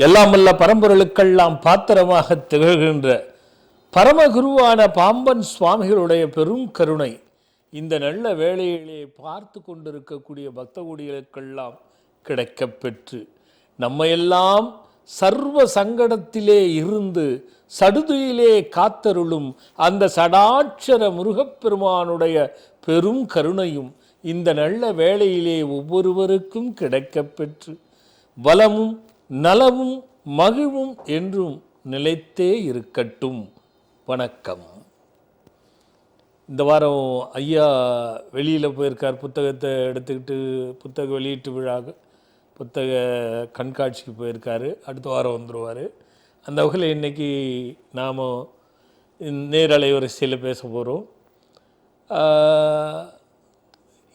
எல்லாமல்ல பரம்பொருளுக்கெல்லாம் பாத்திரமாக திகழ்கின்ற பரமகுருவான பாம்பன் சுவாமிகளுடைய பெரும் கருணை இந்த நல்ல வேளையிலே பார்த்து கொண்டிருக்கக்கூடிய பக்த கோடிகளுக்கெல்லாம் கிடைக்கப் பெற்று நம்மையெல்லாம் சர்வ சங்கடத்திலே இருந்து சடுதியிலே காத்தருளும் அந்த சடாட்சர முருகப்பெருமானுடைய பெரும் கருணையும் இந்த நல்ல வேளையிலே ஒவ்வொருவருக்கும் கிடைக்கப் பெற்று வளமும் நலமும் மகிழ்வும் என்றும் நிலைத்தே இருக்கட்டும். வணக்கம். இந்த வாரம் ஐயா வெளியில் போயிருக்கார், புத்தகத்தை எடுத்துக்கிட்டு புத்தக வெளியீட்டு விழா புத்தக கண்காட்சிக்கு போயிருக்காரு. அடுத்த வாரம் வந்துடுவார். அந்த வகையில் இன்றைக்கி நாம் நேரலை வரிசையில் பேச போகிறோம்.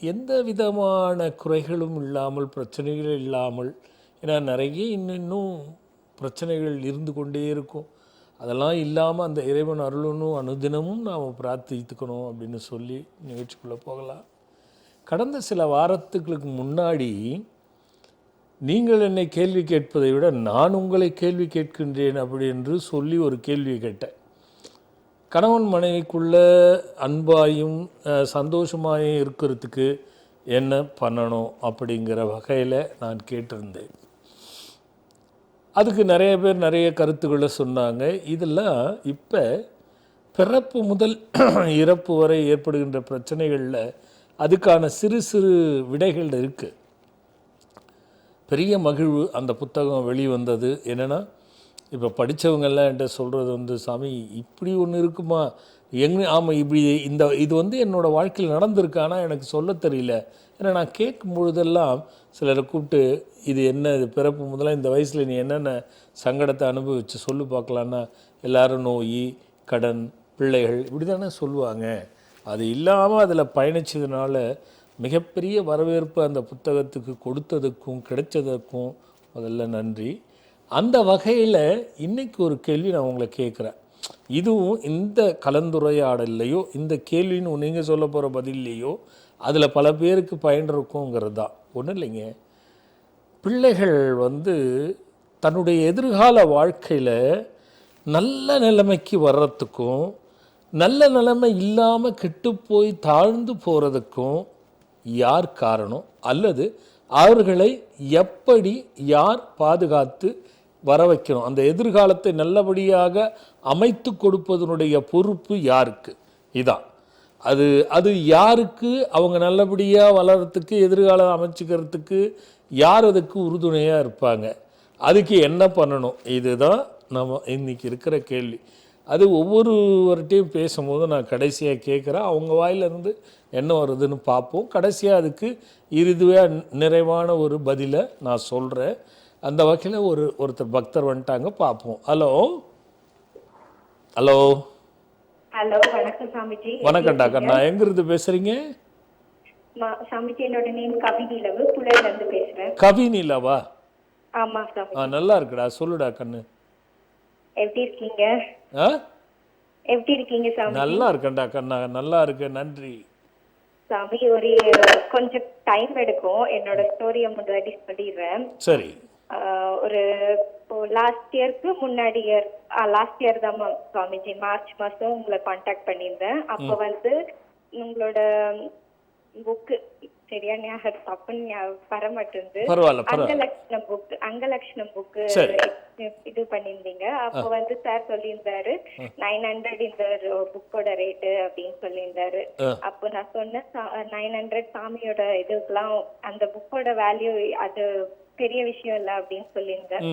எந்த விதமான குறைகளும் இல்லாமல், பிரச்சனைகள் இல்லாமல், ஏன்னா நிறைய இன்னும் பிரச்சனைகள் இருந்து கொண்டே இருக்கும். அதெல்லாம் இல்லாமல் அந்த இறைவன் அருளணும், அனுதினமும் நாம் பிரார்த்தித்துக்கணும் அப்படின்னு சொல்லி நிகழ்ச்சிக்குள்ளே போகலாம். கடந்த சில வாரத்துக்கு முன்னாடி நீங்கள் என்னை கேள்வி கேட்பதை விட நான் உங்களை கேள்வி கேட்கின்றேன் அப்படி என்று சொல்லி ஒரு கேள்வியை கேட்டேன். கணவன் மனைவிக்குள்ள அன்பாயும் சந்தோஷமாயும் இருக்கிறதுக்கு என்ன பண்ணணும் அப்படிங்கிற வகையில் நான் கேட்டிருந்தேன். அதுக்கு நிறைய பேர் நிறைய கருத்துக்களை சொன்னாங்க. இதெல்லாம் இப்போ பிறப்பு முதல் இறப்பு வரை ஏற்படுகின்ற பிரச்சனைகளில் அதுக்கான சிறு சிறு விடைகள் இருக்குது. பெரிய மகிழ்வு அந்த புத்தகம் வெளிவந்தது. என்னென்னா, இப்போ படித்தவங்கெல்லாம் என்கிட்ட சொல்கிறது சாமி இப்படி ஒன்று இருக்குமா, ஆமாம் இப்படி இது என்னோடய வாழ்க்கையில் நடந்திருக்கு, ஆனால் எனக்கு சொல்ல தெரியல. ஏன்னா நான் கேட்கும் பொழுதெல்லாம் சிலரை கூப்பிட்டு இது என்ன, இது பிறப்பு முதல்ல இந்த வயசில் நீ என்னென்ன சங்கடத்தை அனுபவிச்சு சொல்லு பார்க்கலான்னா எல்லோரும் நோய், கடன், பிள்ளைகள் இப்படி தானே சொல்லுவாங்க. அது இல்லாமல் அதில் பயணித்ததுனால மிகப்பெரிய வரவேற்பு அந்த புத்தகத்துக்கு கொடுத்ததுக்கும் கிடைச்சதுக்கும் முதல்ல நன்றி. அந்த வகையில் இன்றைக்கி ஒரு கேள்வி நான் உங்களை கேட்குறேன். இதுவும் இந்த கலந்துரையாடல்லையோ இந்த கேள்வின்னு நீங்கள் சொல்ல போகிற பதில்லையோ அதில் பல பேருக்கு பயன் இருக்குங்கிறது தான். ஒன்றும் இல்லைங்க, பிள்ளைகள் தன்னுடைய எதிர்கால வாழ்க்கையில் நல்ல நிலைமைக்கு வர்றதுக்கும் நல்ல நிலைமை இல்லாமல் கெட்டுப்போய் தாழ்ந்து போகிறதுக்கும் யார் காரணம், அல்லது அவர்களை எப்படி யார் பாதுகாத்து வர வைக்கணும், அந்த எதிர்காலத்தை நல்லபடியாக அமைத்து கொடுப்பதனுடைய பொறுப்பு யாருக்கு? இதான் அது யாருக்கு அவங்க நல்லபடியாக வளர்கிறதுக்கு, எதிர்காலம் அமைச்சிக்கிறதுக்கு யார் அதுக்கு உறுதுணையாக இருப்பாங்க, அதுக்கு என்ன பண்ணணும்? இதுதான் நம்ம இன்றைக்கி இருக்கிற கேள்வி. அது ஒவ்வொருவர்கிட்டையும் பேசும்போது நான் கடைசியாக கேட்குறேன், அவங்க வாயிலிருந்து என்ன வருதுன்னு பார்ப்போம். கடைசியாக அதுக்கு இறுதியாக நிறைவான ஒரு பதிலை நான் சொல்கிறேன். அந்த வகையில் ஒருத்தர் பக்தர் வந்துட்டாங்க, பார்ப்போம். ஹலோ ஹலோ ஹலோ, வணக்கம் சாமிஜி. வணக்கம்டா கண்ணா, எங்கிருந்து பேசுறீங்க? சாமிஜி, என்னோட நேம் கவிநிலவு, புலையில இருந்து பேசுறேன். கவிநிலவா? ஆமா சாமிஜி. நல்லா இருக்குடா, சொல்லுடா கண்ணு. எப்படி இருக்கீங்க? எப்படி இருக்கீங்க சாமி? நல்லா இருக்கேன்டா கண்ணா, நல்லா இருக்கு, நன்றி சாமி. ஒரு கொஞ்சம் டைம் எடுக்கும், என்னோட ஸ்டோரியை முன்னாடி சொல்லிடுறேன். சரி. ஒரு லாஸ்ட் இயருக்கு முன்னாடி லாஸ்ட் இயர் தான் சுவாமிஜி, மார்ச் மாசம் உங்களை கான்டாக்ட் பண்ணியிருந்தேன். அப்போ உங்களோட புக்கு சரியா ஞாபகம் தப்புன்னு வர மாட்டேங்குது. அங்கலட்சணம் புக்கு இது பண்ணியிருந்தீங்க. அப்போ சார் சொல்லியிருந்தாரு 900 இந்த புக்கோட ரேட்டு அப்படின்னு சொல்லியிருந்தாரு. அப்போ நான் சொன்னேன் 900 சாமியோட இதுக்கெல்லாம் அந்த புக்கோட வேல்யூ அது பெரிய விஷயம் இல்ல அப்படின்னு சொல்லியிருந்தேன்.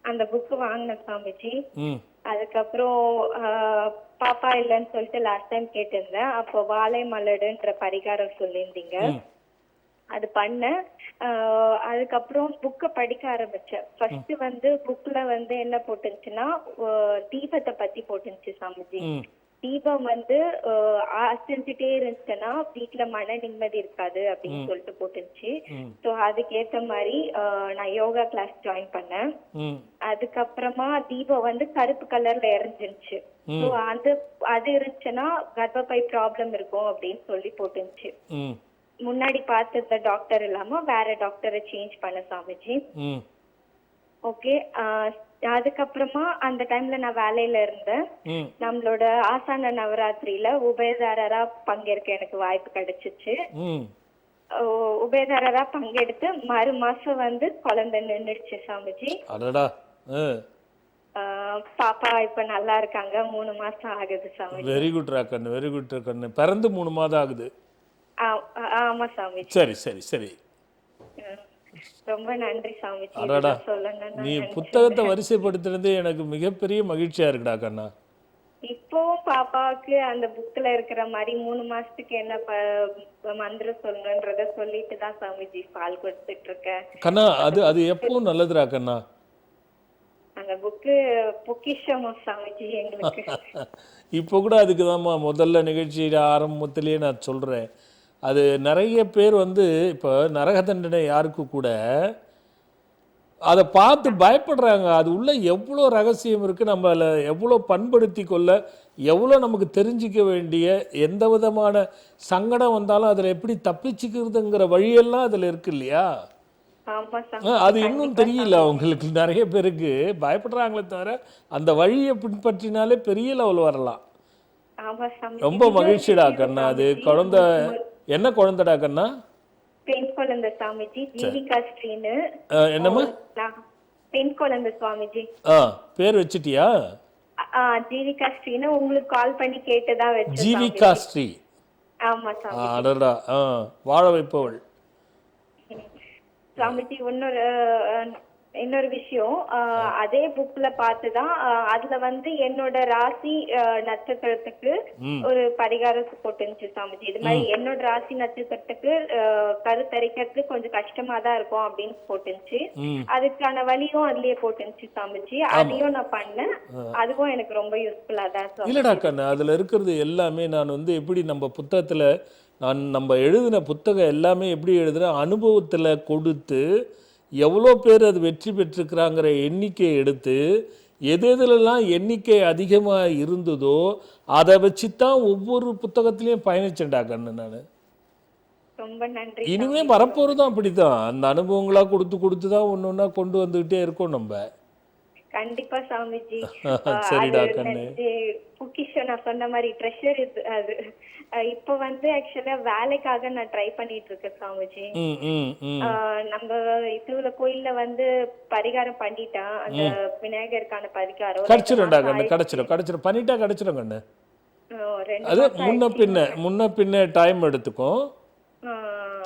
அந்த புக்கு வாங்கின சாமிஜி. அதுக்கப்புறம் பாப்பா இல்லைன்னு சொல்லிட்டு லாஸ்ட் டைம் கேட்டிருந்தேன். அப்போ வாழை மலடுன்ற பரிகாரம் சொல்லியிருந்தீங்க, அது பண்ண. அதுக்கப்புறம் புக்கை படிக்க ஆரம்பிச்சேன். ஃபர்ஸ்ட் புக்ல என்ன போட்டுருந்துச்சுன்னா தீபத்தை பத்தி போட்டுருந்துச்சு சாமிஜி. தீபம் செஞ்சுட்டே இருந்துச்சுன்னா வீட்டுல மன நிம்மதி இருக்காது அப்படின்னு சொல்லிட்டு போட்டுருந்துச்சு. ஸோ அதுக்கேற்ற மாதிரி நான் யோகா கிளாஸ் ஜாயின் பண்ணேன். அதுக்கப்புறமா தீபம் கருப்பு கலர்ல எரிஞ்சிருச்சு. ஸோ அது இருந்துச்சுன்னா கர்ப்பப்பை ப்ராப்ளம் இருக்கும் அப்படின்னு சொல்லி போட்டுருந்துச்சு. முன்னாடி பார்த்த டாக்டர் இல்லாம வேற டாக்டரை சேஞ்ச் பண்ண சாமிஜி. ஓகே. அதுக்கப்புறமா அந்த டைம்ல நான் வேலையில இருந்தேன். ம் நம்மளோட ஆசான நவராத்திரியில உபயதாரரா பங்கேற்க எனக்கு வாய்ப்பு கிடைச்சிச்சு. ம் உபயதாரரா பங்கெடுத்து மறு மாசம் வந்து குழந்தை நின்னுடுச்சு சாமிஜி. அடடா. பாப்பா இப்ப நல்லா இருக்காங்க. 3 மாசம் ஆகுது Swamiji. Very good Rakkannu, very good Rakkannu. பிறந்து 3 மாதம் ஆகுது. ஆமா சாமிஜி. சரி சரி சரி. ம். ரொம்ப நன்றி சாமிஜி. அடடா, இதெல்லாம் சொல்லணும்னு நீ நான் புத்தகத்தை நினைச்சேன். வரிசைப்படுத்துனதே எனக்கு மிகப்பெரிய மகிழ்ச்சியா இருக்குடா கண்ணா. இப்போவும் பாப்பாவுக்கு அந்த புக்ல இருக்கிற மாதிரி 3 மாசத்துக்கு என்ன மந்திரம் சொல்லணுன்றத சொல்லிட்டு தான் சாமிஜி பால் கொடுத்துட்டு இருக்கேன். கண்ணா அது அது எப்பவும் நல்லதுடா கண்ணா. அந்த புக்கு பொக்கிஷமா சாமிஜி எங்களுக்கு. இப்போ கூட அதுக்கு தான்மா முதல்ல நிகழ்ச்சியில் ஆரம்பத்திலேயே நான் சொல்கிறேன். அது நிறைய பேர் வந்து இப்போ நரக தண்டனை யாருக்கு கூட அதை பார்த்து பயப்படுறாங்க. அது உள்ள எவ்வளோ ரகசியம் இருக்குது, நம்ம அதில் எவ்வளோ பண்படுத்தி கொள்ள, எவ்வளோ நமக்கு தெரிஞ்சிக்க வேண்டிய, எந்த விதமான சங்கடம் வந்தாலும் அதில் எப்படி தப்பிச்சுக்கிறதுங்கிற வழியெல்லாம் அதில் இருக்கு இல்லையா? ஆமா அது சாமிஜி. இன்னும் தெரியல அவங்களுக்கு. நிறைய பேருக்கு பயப்படுறாங்களே தவிர அந்த வழியை பின்பற்றினாலே பெரிய லெவல் வரலாம். ஆமா சாமிஜி. ரொம்ப மகிழ்ச்சிடா கண்ணா. அது குழந்தை என்ன குழந்தைடா கண்ணா? பெண் குழந்தை சாமிஜி. ஜீவிகா ஸ்ரீன்னு. என்னம்மா? பெண் குழந்தை சுவாமிஜி. பேர் வச்சிட்டியா? ஜீவிகா ஸ்ரீன்னு உங்களுக்கு கால் பண்ணி கேட்டுதான் வச்சேன் ஜீவிகா சாமிஜி. ஸ்ரீ. ஆமா சாமிஜி. அடடா. வாழ வைப்பவள். சாமிஜி இன்னொரு விஷயம். அதே புக்ல பார்த்துதான் அதுல வந்து என்னோட ராசி நட்சத்திரத்துக்கு ஒரு பரிகாரம் போட்டுருந்துச்சு சாமிஜி. இது மாதிரி என்னோட ராசி நட்சத்திரத்துக்கு கருத்தரிக்கிறதுக்கு கொஞ்சம் கஷ்டமா தான் இருக்கும் அப்படின்னு போட்டுருந்துச்சு. அதுக்கான வழியும் அதுலயே போட்டுருந்துச்சு சாமிஜி. அதையும் நான் பண்ணேன். அதுவும் எனக்கு ரொம்ப யூஸ்ஃபுல்லா தான் சாமிஜி. இல்லடா கண்ணு, அதுல இருக்கிறது எல்லாமே நான் வந்து எப்படி நம்ம புத்தகத்துல நம்ம எழுதின புத்தகம் எல்லாமே எப்படி எழுதுன அனுபவத்தில் கொடுத்து எவ்வளோ பேர் அது வெற்றி பெற்றிருக்கிறாங்கிற எண்ணிக்கையை எடுத்து எதெல்லாம் எண்ணிக்கை அதிகமாக இருந்ததோ அதை வச்சு தான் ஒவ்வொரு புத்தகத்திலையும் பயணிச்சேன்டா கண்ணு நான். ரொம்ப நன்றி. இனிமே வரப்போகிறதும் அப்படி தான். அந்த அனுபவங்களாக கொடுத்து கொடுத்து தான் ஒன்று ஒன்றா கொண்டு வந்துக்கிட்டே இருக்கோம் நம்ம. கண்டிப்பா சாமிஜி. சரிடா கண்ணு. பொக்கிஷம் நான் சொன்ன மாதிரி ட்ரெஷர் இது. அது இப்ப வந்து ஆக்சுவலா வேலைக்காக நான் ட்ரை பண்ணிட்டு இருக்கேன் சாமிஜி. நம்ம இதுல கோயில்ல வந்து பரிகாரம் பண்ணிட்டேன். அந்த விநாயகருக்கான பரிகாரம் கிடைச்சிடும்டா கண்ணு. கிடைச்சிடும் பண்ணிட்டா கிடைச்சிடும் கண்ணு. அது முன்ன பின்ன டைம் எடுத்துக்கும்.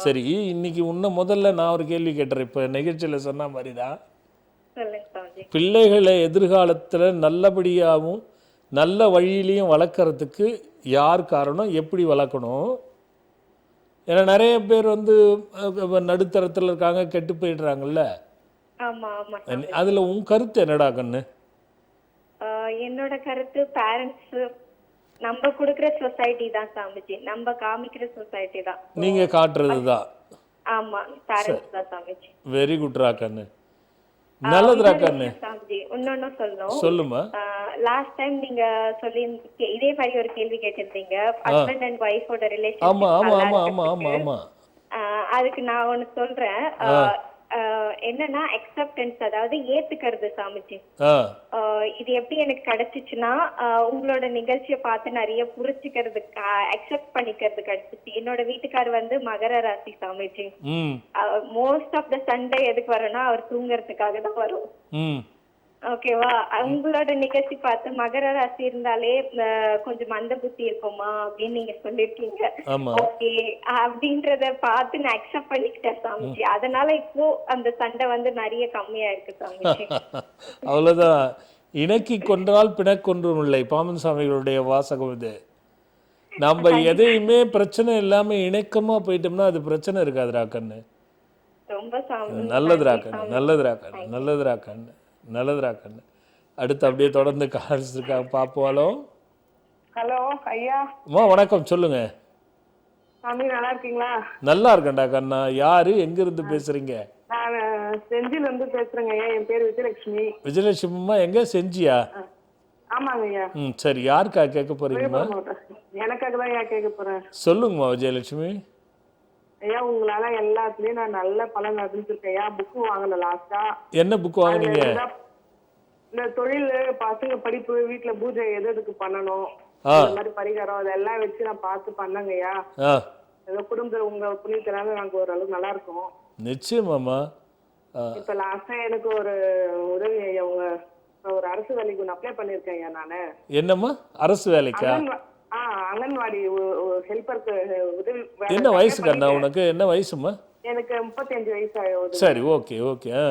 சரி, இன்னைக்கு முதல்ல நான் ஒரு கேள்வி கேட்டுறேன். இப்போ நிகழ்ச்சியில் சொன்ன மாதிரி தான் பிள்ளைகளை எதிர்காலத்தில் நல்லபடியாகவும் நல்ல வழியிலையும் வளர்க்குறதுக்கு யார் காரணம், எப்படி வளர்க்கணும்? ஏன்னா நிறைய பேர் வந்து நடுத்தரத்தில் இருக்காங்க, கெட்டு போயிடுறாங்கல்ல. அதில் உன் கருத்து என்னடா கண்ணு? என்னோட கருத்து பேரண்ட்ஸ் நம்ம கொடுக்குற சொசைட்டி தான் சாமிஜி. நம்ம காமிக்கிற சொசைட்டி தான். நீங்க காட்டுறது தான். ஆமா, பேரண்ட்ஸ் தான் சாமிஜி. வெரி குட் ரா கண்ணு. நல்லதுடா கண்ணு. இன்னொன்னு சொல்லணும். சொல்லுமா. லாஸ்ட் டைம் நீங்க சொல்லி இதே மாதிரி ஒரு கேள்வி கேட்டிருந்தீங்க, ஹஸ்பண்ட் அண்ட் ஒய்ஃபோட ரிலேஷன். ஆமா ஆமா ஆமா ஆமா ஆமா ஆமா. அதுக்கு நான் ஒன்னு சொல்றேன். என்னன்னா அக்செப்டன்ஸ், அதாவது ஏத்துக்கிறது சாமிஜி. இது எப்படி எனக்கு கிடைச்சிச்சுன்னா, உங்களோட நிகழ்ச்சியை பார்த்து நிறைய புரிச்சுக்கிறதுக்கு, அக்செப்ட் பண்ணிக்கிறது கிடைச்சிச்சு. என்னோட வீட்டுக்கார் வந்து மகர ராசி சாமிஜி. மோஸ்ட் ஆஃப் த சண்டே எதுக்கு வரும்னா அவர் தூங்குறதுக்காக தான் வரும். ஓகேவா? உங்களோட நிகழ்ச்சி பார்த்து மகர ராசி இருந்தாலே கொஞ்சம் மந்த புத்தி இருக்குமா அப்படின்னு நீங்க சொல்லிருக்கீங்க. ஓகே அப்படின்றத பார்த்து நான் அக்செப்ட் பண்ணிக்கிட்டேன் சாமிஜி. அதனால இப்போ அந்த சண்டை வந்து நிறைய கம்மியா இருக்கு சாமிஜி. அவ்வளவுதான். இணக்கி கொன்றால் பிணக்கொன்றும் இல்லை, பாமன் சாமிகளுடைய வாசகம் இது. நம்ம எதையுமே பிரச்சனை இல்லாம இணக்கமா போயிட்டோம்னா அது பிரச்சனை இருக்காதுடா கண்ணு. ரொம்ப நல்லதுடா கண்ணு, நல்லதுடா கண்ணு, நல்லதுடா கண்ணு, நல்லதுடா கண்ணு. அடுத்து அப்படியே தொடர்ந்து கால்ஸ் இருக்காங்க, பாப்போம். ஹலோ ஐயா. அம்மா வணக்கம், சொல்லுங்க. சாமி நல்லா இருக்கீங்களா? நல்லா இருக்கேன்டா கண்ணா. யாரு, எங்க இருந்து பேசுறீங்க? நான் செஞ்சில இருந்து பேசுறேங்க ஐயா. என் பேர் விஜயலட்சுமி. விஜயலட்சுமிமா, எங்க செஞ்சியா? ஆமாங்க ஐயா. சரி, யாருக்கா கேட்க போறீங்கம்மா? எனக்காக தான் ஐயா கேட்க போறேன். சொல்லுங்கம்மா விஜயலட்சுமி. ஐயா உங்களால எல்லாத்துலயும் நான் நல்ல பலன் அடைஞ்சிருக்கேன் ஐயா. புக்கு வாங்கல லாஸ்டா. என்ன புக் வாங்குனீங்க? இந்த தொழில், பசங்க படிப்பு, வீட்டுல பூஜை எது எதுக்கு பண்ணணும், ஆ இந்த மாதிரி பரிகாரம் அதெல்லாம் வச்சு நான் பார்த்து பண்ணேங்க ஐயா. ஆ ஏதோ குடும்பத்துல உங்க புண்ணியத்தினால நாங்க ஓரளவு நல்லா இருக்கோம். நிச்சயமாம்மா. ஆ இப்ப லாஸ்டா எனக்கு ஒரு உதவி ஐயா. உங்க ஒரு அரசு வேலைக்கு ஒன்று அப்ளை பண்ணிருக்கேன் ஐயா நானு. என்னம்மா அரசு வேலைக்கா? அங்கன்வாடி ஹெல்ப்பருக்கு உதவி வேலை என்ன apply வயசு கண்ணா பண்ணிட்டேன். உனக்கு? என்ன வயசுமா? எனக்கு 35 வயசு ஆகுது. சரி, ஓகே ஓகே. ஆ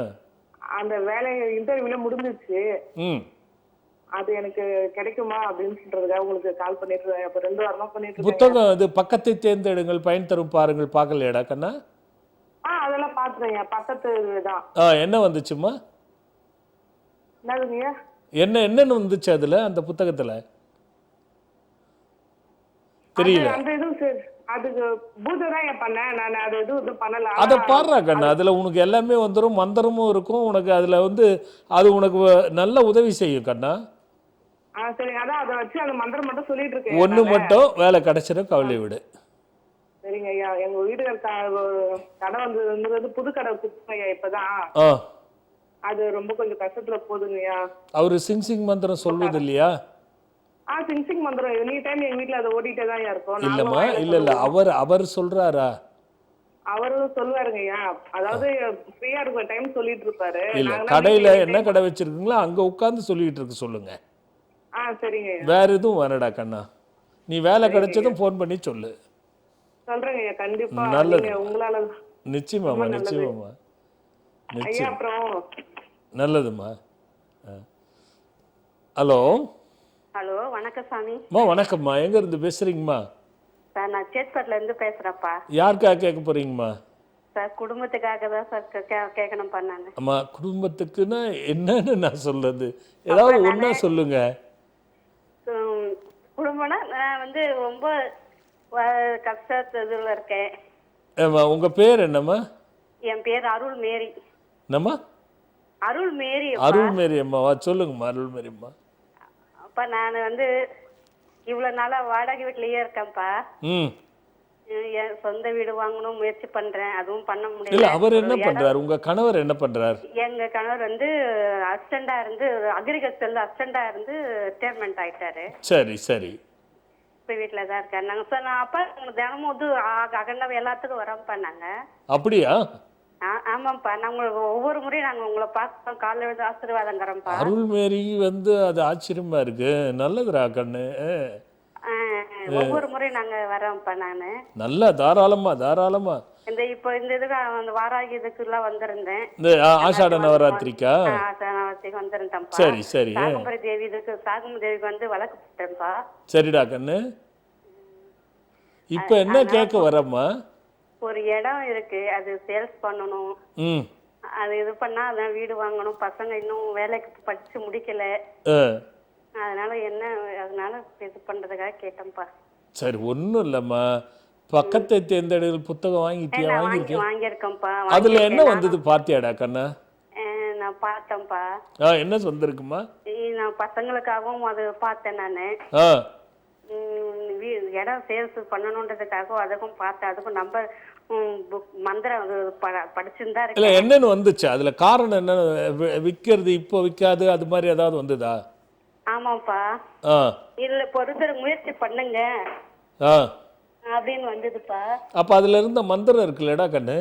அந்த வேலை இன்டர்வியூல முடிஞ்சிருச்சு. ம் அது எனக்கு கிடைக்குமா அப்படின்னு சொல்றதுக்காக உங்களுக்கு கால் பண்ணிட்டு இருக்கேன். அப்ப 2 வாரமா பண்ணிட்டு இருக்கேன். புத்தகம் இது பக்கத்தை தேர்ந்தெடுங்கள் பயன் தரும் பாருங்கள் பார்க்கலையாடா கண்ணா? அதெல்லாம் பாத்துறேன். பக்கத்து தான். என்ன வந்துச்சுமா? என்னதுங்க? என்னென்னு வந்துச்சு அதுல, அந்த புத்தகத்துல தெரியல. அந்த இதுவும் சரி, அதுக்கு பூஜை தான் ஏன் பண்ணேன் நான். அது எதுவும் பண்ணல. அதை பாடுறா கண்ணா, அதுல உனக்கு எல்லாமே வந்துடும், மந்திரமும் இருக்கும் உனக்கு அதுல வந்து. அது உனக்கு நல்ல உதவி செய்யும் கண்ணா. சரி, அதான் அதை வச்சு அந்த மந்திரம் மட்டும் சொல்லிட்டு இருக்கேன். ஒண்ணு மட்டும் வேலை கிடைச்சிடும், கவலை விடு. சரிங்க ஐயா. எங்க வீட்டுக்கார கடை வந்து புது கடை வச்சிருக்கோம் ஐயா இப்பதான். ஆ அது ரொம்ப கொஞ்சம் கஷ்டத்துல போகுதுங்கய்யா. அவரு சிங் சிங் மந்திரம் சொல்வது இல்லையா? சிங் மந்திரம் எனி டைம் எங்க வீட்டுல அதை ஓடிட்டே தான் இருக்கும். இல்லம்மா, இல்ல அவர் சொல்றாரா? அவரும் சொல்லுவாருங்க ஐயா. அதாவது ஃப்ரீயா இருக்க டைம் சொல்லிட்டு இருப்பாரு. இல்ல, கடையில என்ன கடை வச்சிருக்கீங்களோ அங்க உட்கார்ந்து சொல்லிட்டு இருக்க சொல்லுங்க. சரிங்க ஐயா. வேற எதுவும் வேணடா கண்ணா, நீ வேலை கிடைச்சதும் ஃபோன் பண்ணி சொல்லு. சொல்றேங்க ஐயா, கண்டிப்பா. நல்லது. நீங்க உங்களால நிச்சயமாம்மா, நிச்சயமாம்மா, ஐயா. நிச்சயம். அப்புறம் நல்லதும்மா. ஹலோ. ஹலோ, வணக்கம் சாமி. வணக்கம்மா, எங்க இருந்து பேசுறீங்கம்மா? சார், நான் சேத்பட்ல இருந்து பேசுறேன்ப்பா. யாருக்காக கேட்க போறீங்கம்மா? சார், குடும்பத்துக்காக தான் சார் கேட்கணும் பண்ணாங்க. அம்மா, குடும்பத்துக்குன்னா என்னன்னு நான் சொல்றது, ஏதாவது ஒண்ணா சொல்லுங்க. குடும்பம்னா நான் வந்து ரொம்ப கஷ்டத்துல இருக்கேன். உங்க பேர் என்னம்மா? என் பேர் அருள் மேரி. என்னம்மா? அருள் மேரி. அருள் மேரி அம்மாவா? சொல்லுங்கம்மா அருள் மேரி அம்மா. அப்பா, நான் வந்து இவ்வளவு நாளா வாடகை வீட்லயே இருக்கேன்ப்பா. என் சொந்த வீடு வாங்கணும் முயற்சி பண்றேன், அதுவும் பண்ண இல்ல, முடியல. அவர் என்ன பண்றாரு? உங்க கணவர் என்ன பண்றாரு? எங்க கணவர் வந்து அசிஸ்டண்டா இருந்து, அக்ரிகல்ச்சர்ல அசிஸ்டண்டா இருந்து ரிட்டையர்மெண்ட் ஆயிட்டாரு. சரி சரி. இப்ப வீட்டுல தான் இருக்காரு. நாங்க சார், நான் அப்பா தினமும் இது அகண்டவை எல்லாத்துக்கும் வரோம்ப்பா நாங்க. அப்படியா? ஆமாப்பா, நாங்க ஒவ்வொரு முறையும் நாங்க உங்களை பார்ப்போம், காலைல எழுந்து ஆசீர்வாதங்கிறோம்ப்பா. அருள் மேரி வந்து அது ஆச்சரியமா இருக்கு. நல்லதுடா கண்ணு. ஒவ்வொரு முறையும் நாங்க வரோம்ப்பா. நானு நல்ல தாராளமா தாராளமா. இந்த இதுக்கு அந்த வாராகி இதுக்குலாம் வந்திருந்தேன். இந்த ஆஷாட நவராத்திரிக்கா? நவராத்திரிக்கு வந்திருந்தேன்ப்பா. சரி சரி. சாகும்பரி தேவி இதுக்கு, சாகும்பரி தேவிக்கு வந்து வழக்கு போட்டேன்ப்பா. சரிடா கண்ணு. இப்ப என்ன கேட்க வரம்மா? ஒரு இடம் இருக்கு, அது சேல்ஸ் பண்ணணும். அது இது பண்ணா அதான் வீடு வாங்கணும். பசங்க இன்னும் வேலைக்கு படிச்சு முடிக்கல. அதனால இது பண்றதுக்காக கேட்டேன்ப்பா. சரி, ஒன்றும் இல்லைம்மா. பக்கத்தை தேர்ந்தெடுங்கள் புத்தகம் வாங்கிட்டியா? வாங்கியிருக்கேன்ப்பா. அதுல என்ன வந்தது பாத்தியாடா கண்ணா? நான் பார்த்தேன்ப்பா. என்ன வந்திருக்குமா? நான் பசங்களுக்காகவும் அது பார்த்தேன். நானு இடம் சேல்ஸ் பண்ணணுன்றதுக்காக அதுக்கும் பார்த்தேன். அதுக்கும் நம்பர் மந்திரம் படிச்சுதான் இல்ல, இருக்கு. என்னன்னு வந்துச்சு அதுல? காரணம் என்ன? விக்கிறது இப்போ விற்காது அது மாதிரி ஏதாவது வந்ததா? ஆமாப்பா. இல்ல, பொறுத்தர முயற்சி பண்ணுங்க அப்படின்னு வந்ததுப்பா. அப்ப அதுல இருந்த மந்திரம் இருக்குல்லடா கண்ணு,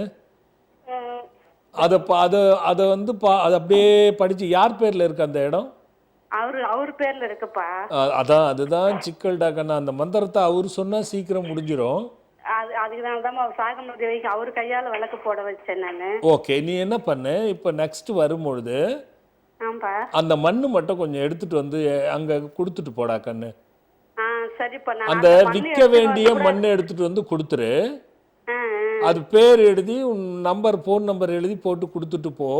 அத வந்து அது அப்படியே படிச்சு. யார் பேர்ல இருக்கு அந்த இடம்? அவர் பேர்ல இருக்குப்பா. அதுதான் சிக்கல்டா கண்ணா. அந்த மந்திரத்தை அவரு சொன்னா சீக்கிரம் முடிஞ்சிடும். அதுக்குதான் சாகும்பரி தேவிக்கு அவர் கையால விளக்கு போட வச்சேன் நானு. ஓகே, நீ என்ன பண்ணு, இப்ப நெக்ஸ்ட் வரும்பொழுது அந்த மண்ணு மட்டும் கொஞ்சம் எடுத்துட்டு வந்து அங்க கொடுத்துட்டு போடா கண்ணு. அந்த விற்க வேண்டிய மண்ணை எடுத்துட்டு வந்து கொடுத்துரு. அது பேர் எழுதி, உன் நம்பர், போன் நம்பர் எழுதி போட்டு கொடுத்துட்டு போ.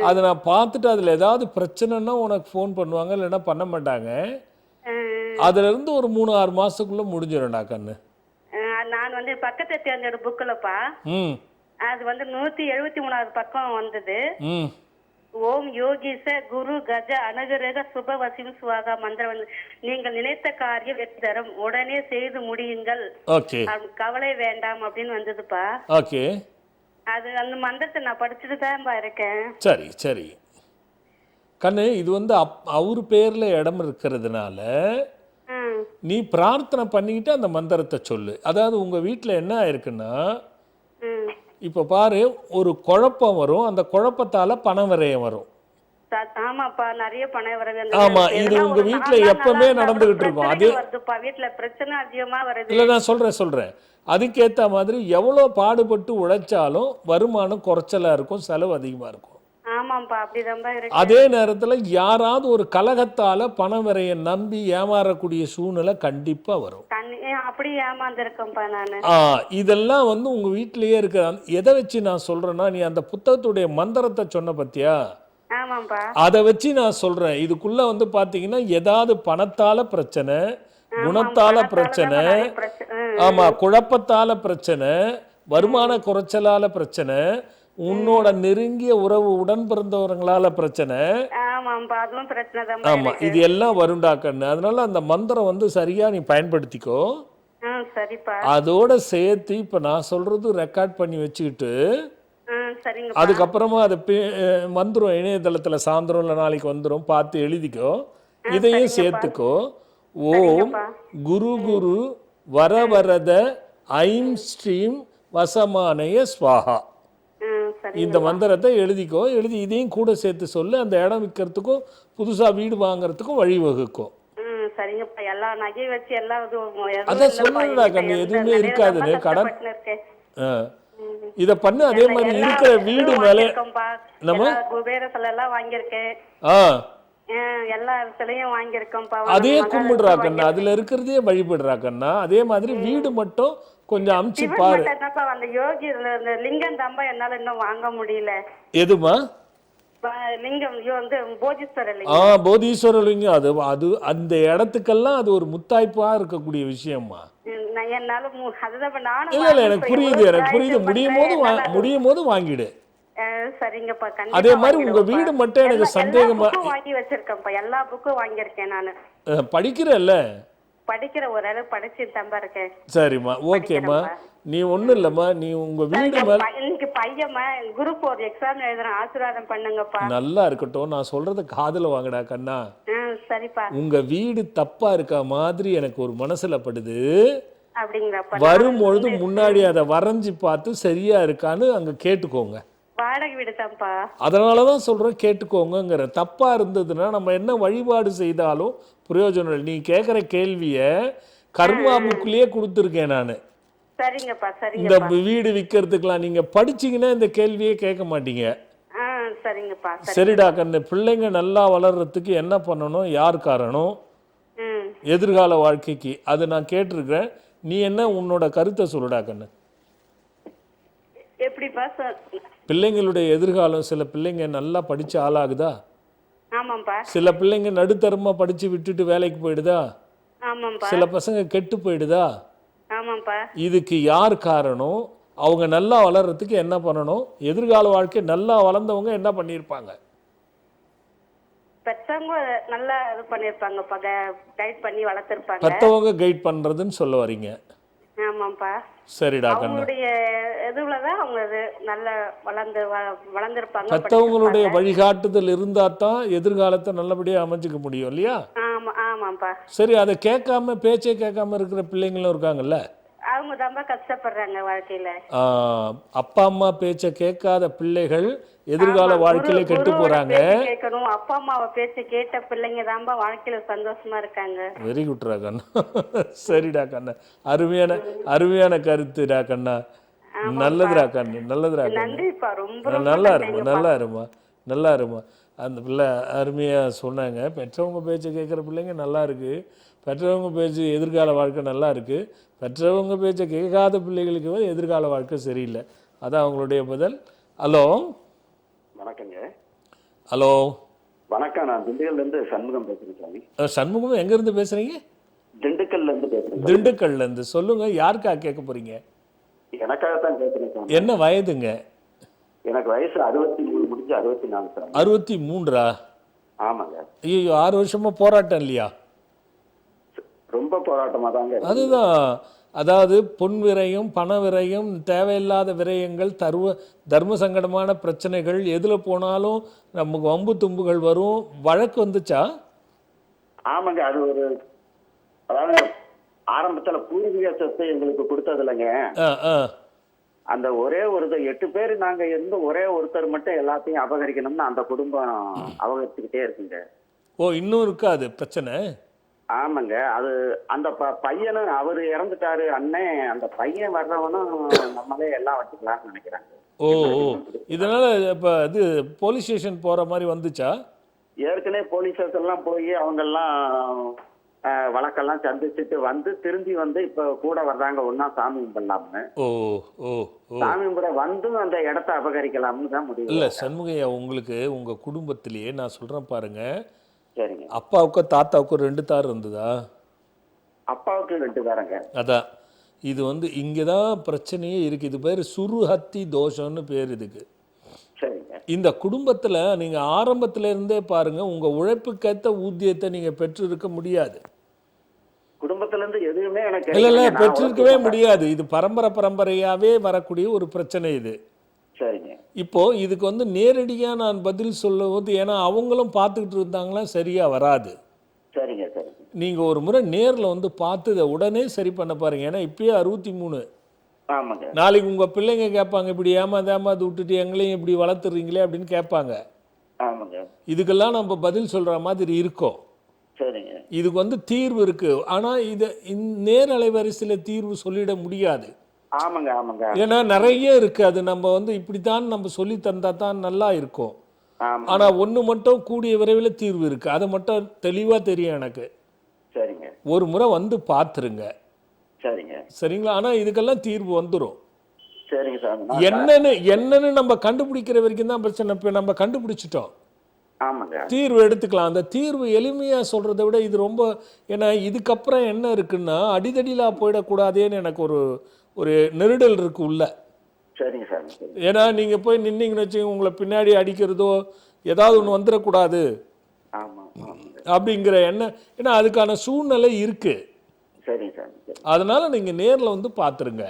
அதை நான் பார்த்துட்டு அதில் ஏதாவது பிரச்சனைன்னா உனக்கு ஃபோன் பண்ணுவாங்க, இல்லைன்னா பண்ண மாட்டாங்க. அதுல இருந்து ஒரு 3-6 மாசத்துக்குள்ள முடிஞ்சிடும்டா கண்ணு. நான் வந்து பக்கத்தை தேர்ந்தெடு புக்கிலப்பா. அது வந்து 173வது பக்கம் வந்தது. ஓம் யோகீச குரு கஜ அனுகிரக சுபவசிம் சுவாகா மந்திரம் வந்து நீங்கள் நினைத்த காரியம் வெற்றி தரும், உடனே செய்து முடியுங்கள், ஓகே கவலை வேண்டாம் அப்படின்னு வந்ததுப்பா. ஓகே அது அந்த மந்திரத்தை நான் படிச்சுட்டு தான்ப்பா இருக்கேன். சரி சரி கண்ணு, இது வந்து அவர் பேரில் இடம் இருக்கிறதுனால நீ பிரார்த்தனை பண்ணிக்கிட்டு அந்த மந்திரத்தை சொல்லு. அதாவது உங்கள் வீட்டில் என்ன ஆயிருக்குன்னா, இப்போ பாரு, ஒரு குழப்பம் வரும், அந்த குழப்பத்தால் பண விரயம் வரும். ஆமாப்பா, நிறைய பணம் வருது. ஆமா, இது உங்க வீட்ல எப்பவுமே நடந்துகிட்டு இருக்கும். அதே வருதுப்பா, வீட்ல பிரச்சனை அதிகமா வருது. இல்ல, நான் சொல்றேன் அதுக்கேற்ற மாதிரி எவ்வளோ பாடுபட்டு உழைச்சாலும் வருமானம் குறைச்சலா இருக்கும், செலவு அதிகமா இருக்கும். ஆமாப்பா, அப்படிதான்பா இருக்கு. அதே நேரத்தில் யாராவது ஒரு கலகத்தால பண விரைய நம்பி ஏமாறக்கூடிய சூழ்நிலை கண்டிப்பா வரும். அப்படி ஏமாந்துருக்கேன்ப்பா நானு. இதெல்லாம் வந்து உங்க வீட்டிலேயே இருக்கு. எதை வச்சு நான் சொல்றேன்னா, நீ அந்த புத்தகத்துடைய மந்திரத்தை சொன்ன பத்தியா, ஆமாப்பா, அதை வச்சு நான் சொல்றேன். இதுக்குள்ள வந்து பாத்தீங்கன்னா ஏதாவது பணத்தால பிரச்சனை, குணத்தால பிரச்சனை, ஆமா குழப்பத்தால பிரச்சனை, வருமான குறைச்சலால பிரச்சனை, உன்னோட நெருங்கிய உறவு உடன் பிறந்தவங்களால பிரச்சனை, ஆமா இது எல்லாம் வருண்டாக்கண்ணு. அதனால அந்த மந்திரம் வந்து சரியா நீ பயன்படுத்திக்கோ. அதோட சேர்த்து இப்ப நான் சொல்றது ரெக்கார்ட் பண்ணி வச்சுக்கிட்டு அதுக்கப்புறமா அது வந்துடும், இணையதளத்துல சாயந்தரம் இல்லை நாளைக்கு வந்துடும், பார்த்து எழுதிக்கோ. இதையும் சேர்த்துக்கோ. ஓம் குரு குரு வரவரத ஐம் ஸ்ரீம் வசமானய ஸ்வாஹா, இந்த மந்திரத்தை எழுதிக்கோ. எழுதி இதையும் கூட சேர்த்து சொல்லு. அந்த இடம் விற்கிறதுக்கும் புதுசா வீடு வாங்குறதுக்கும் வழிவகுக்கும். அதான் சொல்லுடா கண்ணு, எதுவுமே இருக்காதுன்னு கடன். இத பண்ணு. அதே மாதிரி இருக்கிற வீடு மேல நம்ம அதே கும்பிடுறா கண்ணா, அதுல இருக்கிறதே வழிபடுறா கண்ணா. அதே மாதிரி வீடு மட்டும் கொஞ்சம் அமுச்சு பாரு. அந்த யோகி லிங்கம் தாம்பா என்னால இன்னும் வாங்க முடியல. எதுமா லிங்கம் வந்து போதீஸ்வரர் லிங்கம். போதீஸ்வரர் லிங்கம் அது அது அந்த இடத்துக்கெல்லாம் அது ஒரு முத்தாய்ப்பா இருக்கக்கூடிய விஷயம்மா. இல்ல எனக்கு புரியுது, முடியும் போது வாங்கிடு. அதே மாதிரி உங்க வீடு மட்டும் எனக்கு சந்தேகமா வாங்கி வச்சிருக்கேன்ப்பா, எல்லா புக்கும் வாங்கியிருக்கேன் நானு. படிக்கிறல்ல, படிக்கிற ஒரு அளவு படிச்சு தம்பா இருக்கேன். சரிம்மா, ஓகேம்மா. நீ ஒண்ணும் இல்லம்மா, நீ உங்க வீடு மேல இன்னைக்கு பையம்மா குரூப் 4 எக்ஸாம் எழுதுறேன், ஆசீர்வாதம் பண்ணுங்கப்பா. நல்லா இருக்கட்டும், நான் சொல்றத காதுல வாங்கடா கண்ணா. சரிப்பா. உங்க வீடு தப்பா இருக்க மாதிரி எனக்கு ஒரு மனசுல படுது. அப்படிங்களாப்பா. வரும்பொழுது முன்னாடி அதை வரைஞ்சி பார்த்து சரியா இருக்கான்னு அங்க கேட்டுக்கோங்க. வாடகை வீடு தான்ப்பா. அதனாலதான் சொல்றேன் கேட்டுக்கோங்கிற. தப்பா இருந்ததுன்னா நம்ம என்ன வழிபாடு செய்தாலும் பிரயோஜனம் இல்லை. நீ கேட்குற கேள்விய கர்மா புக்லயே கொடுத்துருக்கேன் நான். சரிங்கப்பா, இந்த வீடு விற்கிறதுக்கெல்லாம் நீங்க படிச்சீங்கன்னா இந்த கேள்வியே கேட்க மாட்டீங்க. சரிங்கப்பா. சரிடா கண்ணு, பிள்ளைங்க நல்லா வளர்றதுக்கு என்ன பண்ணணும், யார் காரணம் எதிர்கால வாழ்க்கைக்கு, அது நான் கேட்டிருக்கிறேன். நீ என்ன உன்னோட கருத்தை சொல்லுடா கண்ணு. எப்படிப்பா பிள்ளைங்களுடைய எதிர்காலம், சில பிள்ளைங்க நல்லா படிச்சு ஆளாகுதா, ஆமாம்பா. சில பிள்ளைங்க நடுத்தரமா படிச்சு விட்டுட்டு வேலைக்கு போயிடுதா, ஆமாம்பா. சில பசங்க கெட்டு போயிடுதா, ஆமாம்பா. இதுக்கு யார் காரணம், அவங்க நல்லா வளர்றதுக்கு என்ன பண்ணணும், எதிர்கால வாழ்க்கை நல்லா வளர்ந்தவங்க என்ன பண்ணியிருப்பாங்க, பெற்றவங்க நல்லா இது பண்ணிருப்பாங்கப்பா, கைட் பண்ணி வளர்த்திருப்பாங்க. பெற்றவங்க கைட் பண்றதுன்னு சொல்ல வரீங்க. ஆமாப்பா. சரிடா கண்ணு, அவங்களுடைய இதுலதான் அவங்க நல்லா வளர்ந்திருப்பாங்க. பெற்றவங்களுடைய வழிகாட்டுதல் இருந்தா தான் எதிர்காலத்தை நல்லபடியா அமைச்சுக்க முடியும் இல்லையா? ஆமாப்பா. சரி, அதை கேட்காம பேச்சே கேட்காம இருக்கிற பிள்ளைங்களும் இருக்காங்கல்ல, அவங்க ரொம்ப கஷ்டப்படுறாங்க வாழ்க்கையில. அப்பா அம்மா பேச்ச கேட்காத பிள்ளைகள் எதிர்கால வாழ்க்கையில கெட்டு போறாங்க. அப்பா அம்மாவை பேச்ச கேட்ட பிள்ளைங்க தான் வாழ்க்கையில சந்தோஷமா இருக்காங்க. வெரி குட்ரா கண்ணா. சரிடா கண்ணா, அருமையான கருத்துடா கண்ணா. நல்லதுடா கண்ணு, நல்லதுடா கண்ணு. நல்லா இருமா. அந்த பிள்ளை அருமையா சொன்னாங்க. பெற்றவங்க பேச்சை கேட்குற பிள்ளைங்க நல்லா இருக்கு, பெற்றவங்க பேச்சு எதிர்கால வாழ்க்கை நல்லா இருக்கு, பெற்றவங்க பேச்சை கேட்காத பிள்ளைகளுக்கு எதிர்கால வாழ்க்கை சரியில்லை. அதான் அவங்களுடைய பதில். ஹலோ வணக்கங்க. ஹலோ வணக்கம், நான் திண்டுக்கல்லேருந்து சண்முகம் பேசுகிறேன் சாமி. சண்முகம் எங்கேருந்து பேசுகிறீங்க? திண்டுக்கல்லேருந்து பேசுகிறேன். திண்டுக்கல்லேருந்து சொல்லுங்க, யாருக்கா கேட்க போறீங்க? எனக்காக தான் கேட்குறேன் சாமி. என்ன வயதுங்க? எனக்கு வயசு 63 முடிஞ்சு 64 சாமி. 63ஆ? ஆமாங்க. ஐயோ, 6 வருஷமா போராட்டம் இல்லையா? ரொம்ப போராட்டமா தாங்க இருக்கு. அதுதான், அதாவது பொன் விரயம், பண விரயம், தேவையில்லாத விரயங்கள், தர்ம சங்கடமான பிரச்சனைகள், எதில் போனாலும் நமக்கு வம்பு தும்புகள் வரும். வழக்கு வந்துச்சா? ஆமாங்க. அது ஒரு, அதாவது ஆரம்பத்துல பூர்வீக சொத்து எங்களுக்கு கொடுத்தது இல்லைங்க. ஆ ஆ அந்த ஒரே ஒரு 8 பேர் நாங்க இருந்து ஒரே ஒருத்தர் மட்டும் எல்லாத்தையும் அபகரிக்கணும்னு அந்த குடும்பம் அபகரிச்சுக்கிட்டே இருக்குங்க. ஓ, இன்னும் இருக்கா அது பிரச்சனை? ஆமாங்க. அது அந்த பையனும் அவர் இறந்துட்டாரு அண்ணே. அந்த பையன் வர்றவனும் நம்மளே எல்லாம் வச்சுக்கலாம்னு நினைக்கிறாங்க. ஓ ஓ, இதனால இப்போ இது போலீஸ் ஸ்டேஷன் போகிற மாதிரி வந்துச்சா? ஏற்கனவே போலீஸ் எல்லாம் போய் அவங்கெல்லாம் வழக்கெல்லாம் சந்திச்சுட்டு வந்து திரும்பி வந்து இப்ப கூட வர்றாங்க ஒன்னா சாமி கும்பிடலாம்னு. ஓ ஓ ஓ, சாமி கும்பிட வந்து அந்த இடத்த அபகரிக்கலாம்னு தான் முடிவு. இல்லை சண்முகையா, உங்களுக்கு உங்கள் குடும்பத்திலேயே நான் சொல்கிறேன் பாருங்க, சரிங்க. அப்பாவுக்கும் தாத்தாவுக்கும் 2 தார் இருந்ததா? அப்பாவுக்கு 2 தாரங்க. அதான், இது வந்து இங்கே தான் பிரச்சனையே இருக்குது. இது பேர் சுருஹத்தி தோஷம்னு பேர் இதுக்கு. சரிங்க. இந்த குடும்பத்தில் நீங்கள் ஆரம்பத்துல இருந்தே பாருங்கள், உங்கள் உழைப்புக்கேற்ற ஊதியத்தை நீங்கள் பெற்றிருக்க முடியாது. குடும்பத்துல இருந்து எதுவுமே எனக்கு இல்லை இல்லை, கிடைக்கலங்க. நான் பெற்றிருக்கவே உழைப்பு முடியாது. இது பரம்பரையாகவே வரக்கூடிய ஒரு பிரச்சனை இது. சரிங்க. இப்போ இதுக்கு வந்து நேரடியாக நான் பதில் சொல்லுவது, ஏன்னா அவங்களும் பார்த்துக்கிட்டு இருந்தாங்களா சரியாக வராது. சரிங்க. சரிங்க. நீங்கள் ஒரு முறை நேரில் வந்து பார்த்து இதை உடனே சரி பண்ண பாருங்க. ஏன்னா இப்பயே 63, ஆமாங்க. நாளைக்கு உங்கள் பிள்ளைங்க கேட்பாங்க, இப்படி ஏமாந்து விட்டுட்டு எங்களையும் இப்படி வளர்த்துறீங்களே அப்படின்னு கேட்பாங்க. ஆமாங்க. இதுக்கெல்லாம் நம்ம பதில் சொல்கிற மாதிரி இருக்கோம். சரிங்க. இதுக்கு வந்து தீர்வு இருக்குது. ஆனால் இதை நேர் அலைவரிசையில் தீர்வு சொல்லிட முடியாது. ஆமாங்க. ஆமாங்க. ஏன்னா நிறைய இருக்குது. அது நம்ம வந்து இப்படித்தான் நம்ம சொல்லி தந்தா தான் நல்லா இருக்கும். ஆமா. ஆனால் ஒன்று மட்டும் கூடிய விரைவில் தீர்வு இருக்குது. அதை மட்டும் தெளிவாக தெரியும் எனக்கு. சரிங்க. ஒரு முறை வந்து பார்த்துருங்க. சரிங்க. சரிங்களா? ஆனால் இதுக்கெல்லாம் தீர்வு வந்துடும். சரிங்க சாமி. என்னன்னு நம்ம கண்டுபிடிக்கிற வரைக்கும் தான் பிரச்சனை. இப்போ நம்ம கண்டுபிடிச்சிட்டோம், ஆமாங்க. தீர்வு எடுத்துக்கலாம். அந்த தீர்வு எளிமையாக சொல்கிறத விட இது ரொம்ப, ஏன்னா இதுக்கப்புறம் என்ன இருக்குன்னா அடிதடியிலாக போயிடக்கூடாதேன்னு எனக்கு ஒரு நெருடல் இருக்கு உள்ள. சரிங்க சாமி. சரி. ஏன்னா நீங்கள் போய் நின்னீங்கன்னு வச்சுக்கோங்க, உங்களை பின்னாடி அடிக்கிறதோ ஏதாவது ஒன்று வந்துடக்கூடாது ஆமா. ஆமாங்க. அப்படிங்கிற எண்ணம், ஏன்னா அதுக்கான சூழ்நிலை இருக்குது. சரிங்க சாமி. சரி. அதனால நீங்கள் நேரில் வந்து பார்த்துருங்க.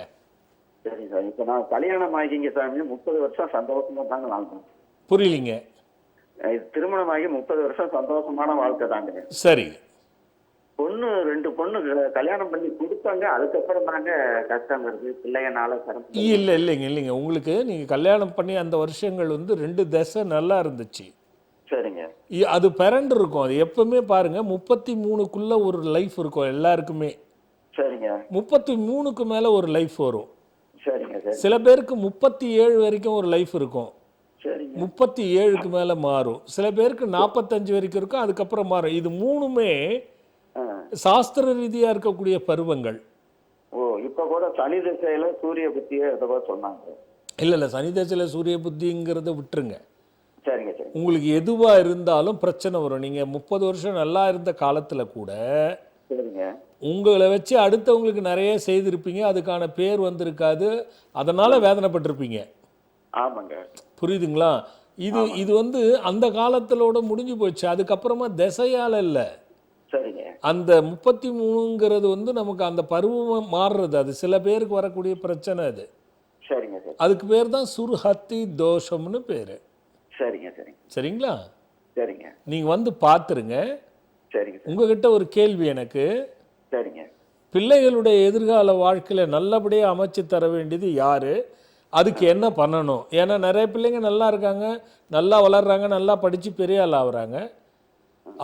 சரிங்க சாமி. இப்போ நான் கல்யாணம் ஆகிங்க சாமி 30 வருஷம் சந்தோஷமா தாங்க வாழ்ந்தேன். புரியலிங்க? திருமணமாகி 30 வருஷம் சந்தோஷமான வாழ்க்கை தாங்க. சரி. 2 பொண்ணு கல்யாணம் பண்ணி கொடுத்தாங்க. அதுக்கப்புறம் தாங்க கஷ்டம் வருது. பிள்ளையனால சிரமம். இல்லைங்க, உங்களுக்கு நீங்கள் கல்யாணம் பண்ணி அந்த வருஷங்கள் வந்து 2 தசை நல்லா இருந்துச்சு. சரிங்க. அது பிறண்டு இருக்கும். அது எப்பவுமே பாருங்க 33க்குள்ள ஒரு லைஃப் இருக்கும் எல்லாருக்குமே. சரிங்க. 33க்கு மேலே ஒரு லைஃப் வரும். சரிங்க. சரி. சில பேருக்கு 37 வரைக்கும் ஒரு லைஃப் இருக்கும். சரிங்க. 37க்கு மேலே மாறும். சில பேருக்கு 45 வரைக்கும் இருக்கும், அதுக்கப்புறம் மாறும். இது 3மே சாஸ்திர ரீதியாக இருக்கக்கூடிய பருவங்கள். ஓ, இப்போ கூட சனி திசையில சூரிய புத்தியே ஏதோ சொன்னாங்க. இல்லை, சனி தசையில் சூரிய புத்திங்கிறத விட்டுருங்க. சரிங்க. சரி. உங்களுக்கு எதுவாக இருந்தாலும் பிரச்சனை வரும். நீங்கள் 30 வருஷம் நல்லா இருந்த காலத்தில் கூட சரிங்க. உங்களை வச்சு அடுத்தவங்களுக்கு நிறைய செய்திருப்பீங்க, அதுக்கான பேர் வந்திருக்காது, அதனால் வேதனைப்பட்டிருப்பீங்க. ஆமாங்க. புரியுதுங்களா? இது வந்து அந்த காலத்திலோட முடிஞ்சு போச்சு. அதுக்கப்புறமா திசையால் இல்லை, சரிங்க. அந்த 33ங்கிறது வந்து நமக்கு அந்த பருவம் மாறுறது. அது சில பேருக்கு வரக்கூடிய பிரச்சனை அது. சரிங்க. சரி. அதுக்கு பேர் தான் சுருஹத்தி தோஷம்னு பேர். சரிங்க. சரிங்க. சரிங்களா? சரிங்க. நீங்கள் வந்து பார்த்துருங்க. சரிங்க. உங்ககிட்ட ஒரு கேள்வி எனக்கு. சரிங்க. பிள்ளைகளுடைய எதிர்கால வாழ்க்கையில் நல்லபடியாக அமைச்சு தர வேண்டியது யார்? அதுக்கு என்ன பண்ணணும்? ஏன்னா நிறைய பிள்ளைங்க நல்லா இருக்காங்க, நல்லா வளர்கிறாங்க, நல்லா படித்து பெரிய ஆள் ஆகுறாங்க.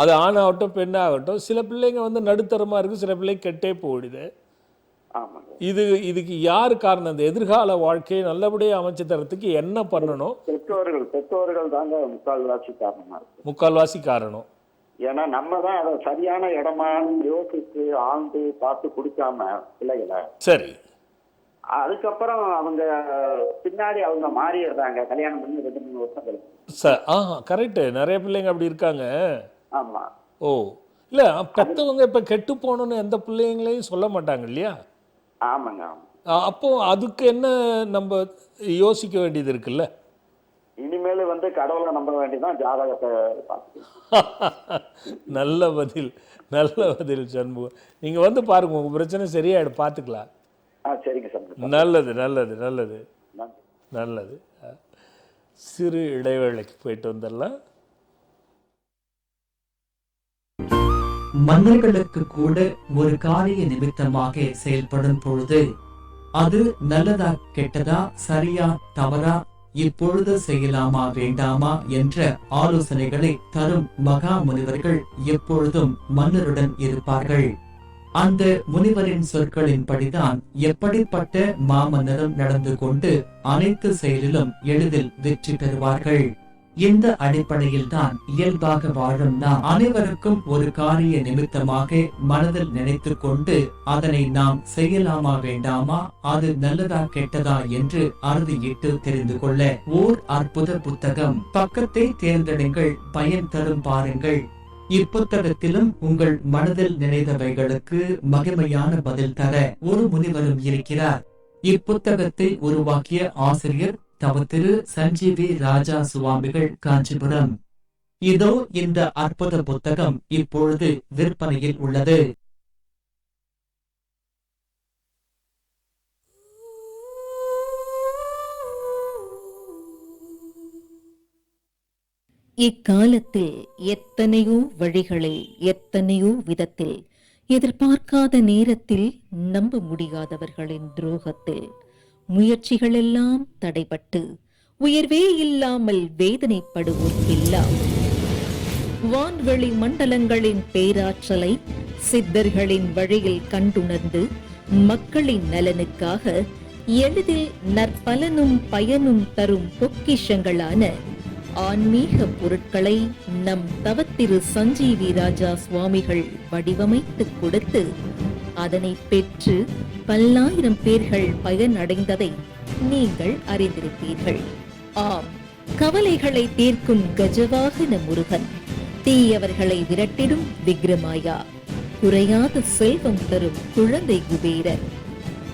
அது ஆணாகட்டும் பெண்ணாகட்டும். சில பிள்ளைங்க வந்து நடுத்தரமாக இருக்குது, சில பிள்ளைங்க கெட்டே போயிடுது. ஆமாங்க. இதுக்கு யார் காரணம்? இந்த எதிர்கால வாழ்க்கையை நல்லபடியாக அமைச்சு தரத்துக்கு என்ன பண்ணணும்? பெற்றோர்கள் தாங்க முக்கால்வாசி காரணமா இருக்கு. முக்கால்வாசி காரணம். ஏன்னா நம்ம தான் அதை சரியான இடமானு யோசிச்சு ஆழ்ந்து பார்த்து கொடுக்காம பிள்ளைகளை, சரி, அதுக்கப்புறம் அவங்க பின்னாடி அவங்க மாறிடுறாங்க. கல்யாணம் பண்ணி 2-3 வருஷம் கழிச்சு. கரெக்டு. நிறைய பிள்ளைங்க அப்படி இருக்காங்க. ஆமா. ஓ, இல்லை, பெற்றவங்க இப்போ கெட்டு போகணுன்னு எந்த பிள்ளைங்களையும் சொல்ல மாட்டாங்க இல்லையா? ஆமாங்க. ஆமா. அப்போ அதுக்கு என்ன நம்ம யோசிக்க வேண்டியது இருக்குல்ல? இனிமேல் வந்து கடவுளை நம்ப வேண்டிதான், ஜாதகத்தை பார்த்துக்கலாம். நல்ல பதில், நல்ல பதில் சண்முகம். நீங்கள் வந்து பாருங்க, உங்கள் பிரச்சனை சரியாயிடும், பார்த்துக்கலாம். சரிங்க சார். நல்லது நல்லது நல்லது நன்றி. நல்லது. சிறு இடைவேளைக்கு போயிட்டு வந்துடலாம். மன்னர்களுக்கு கூட ஒரு காரிய நிமித்தமாக செயல்படும் பொழுது அது நல்லதா கெட்டதா சரியா தவறா இப்பொழுது செய்யலாமா வேண்டாமா என்ற ஆலோசனைகளை தரும் மகா முனிவர்கள் எப்பொழுதும் மன்னருடன் இருப்பார்கள். அந்த முனிவரின் சொற்களின்படிதான் எப்படிப்பட்ட மாமன்னரும் நடந்து கொண்டு அனைத்து செயலிலும் எளிதில் வெற்றி பெறுவார்கள். இந்த அடிப்படையில் தான் இயல்பாக வாழும் நாம் அனைவருக்கும் ஒரு காரிய நிமித்தமாக மனதில் நினைத்து கொண்டு அதனை நாம் செய்யலாமா வேண்டாமா, அது நல்லதா கெட்டதா என்று அறுதியிட்டு தெரிந்து கொள்ள ஓர் அற்புத புத்தகம். பக்கத்தை தேர்ந்தெடுங்கள், பயன் தரும் பாருங்கள். இப்புத்தகத்திலும் உங்கள் மனதில் நினைத்தவைகளுக்கு மகிமையான பதில் தர ஒரு முனிவரும் இருக்கிறார். இப்புத்தகத்தை உருவாக்கிய ஆசிரியர் தவ திரு சஞ்சீவி ராஜா சுவாமிகள், காஞ்சிபுரம். இதோ இந்த அற்புத புத்தகம் இப்பொழுது விற்பனையில் உள்ளது. இக்காலத்தில் எத்தனையோ வழிகளில் எத்தனையோ விதத்தில் எதிர்பார்க்காத நேரத்தில் நம்ப முடியாதவர்களின் துரோகத்தில் முயற்சிகளெல்லாம் தடைபட்டு உயர்வே இல்லாமல் வேதனைப்படுவோர்க்கெல்லாம் வான்வெளி மண்டலங்களின் பேராற்றலை சித்தர்களின் வழியில் கண்டுணர்ந்து மக்களின் நலனுக்காக எளிதில் நற்பலனும் பயனும் தரும் பொக்கிஷங்களான ஆன்மீக பொருட்களை நம் தவத்திரு சஞ்சீவி ராஜா சுவாமிகள் வடிவமைத்து கொடுத்து அதனை பெற்று பல்லாயிரம் பேர்கள் பயனடைந்ததை நீங்கள் அறிந்திருப்பீர்கள். ஆம், கவலைகளை தீர்க்கும் கஜவாகன முருகன், தீயவர்களை விரட்டிடும் விக்ரமாயா, குறையாத செல்வம் தரும் குழந்தை குபேரன்,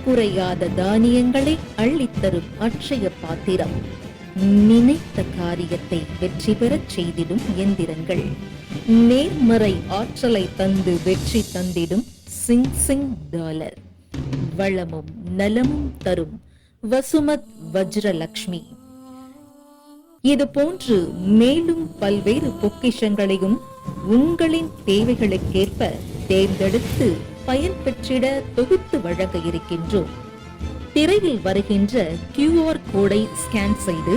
குறையாத தானியங்களை அள்ளித்தரும் அட்சய பாத்திரம், நினைத்த காரியத்தை வெற்றி பெறச் செய்திடும் எந்திரங்கள், நேர்மறை ஆற்றலை தந்து வெற்றி தந்திடும் சிங் சிங் டாலர், வளமும் நலமும் தரும் வசுமத் வஜ்ரலக்ஷ்மி, இது போன்று மேலும் பல்வேறு பொக்கிஷங்களையும் உங்களின் தேவைகளுக்கேற்ப தேர்ந்தெடுத்து பயன் பெற்றிட தொகுத்து வழங்க இருக்கின்றோம். திரையில் வருகின்ற QR கோடை ஸ்கேன் செய்து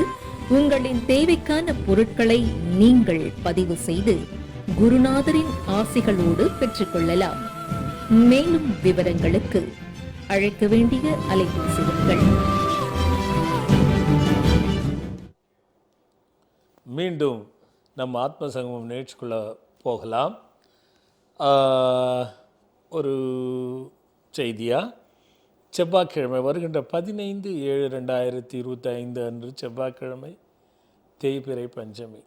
உங்களின் தேவைக்கான பொருட்களை நீங்கள் பதிவு செய்து குருநாதரின் ஆசிகளோடு பெற்றுக்கொள்ளலாம். மேலும் விவரங்களுக்கு அழைக்க வேண்டிய அலைபேசி எண்கள். மீண்டும் நம்ம ஆத்ம சங்கமம் நிகழ்ச்சிக்குள்ள போகலாம். ஒரு செய்தியா, செவ்வாய்க்கிழமை வருகின்ற 15/7/2025 அன்று செவ்வாய்க்கிழமை தேய்பிறை பஞ்சமி.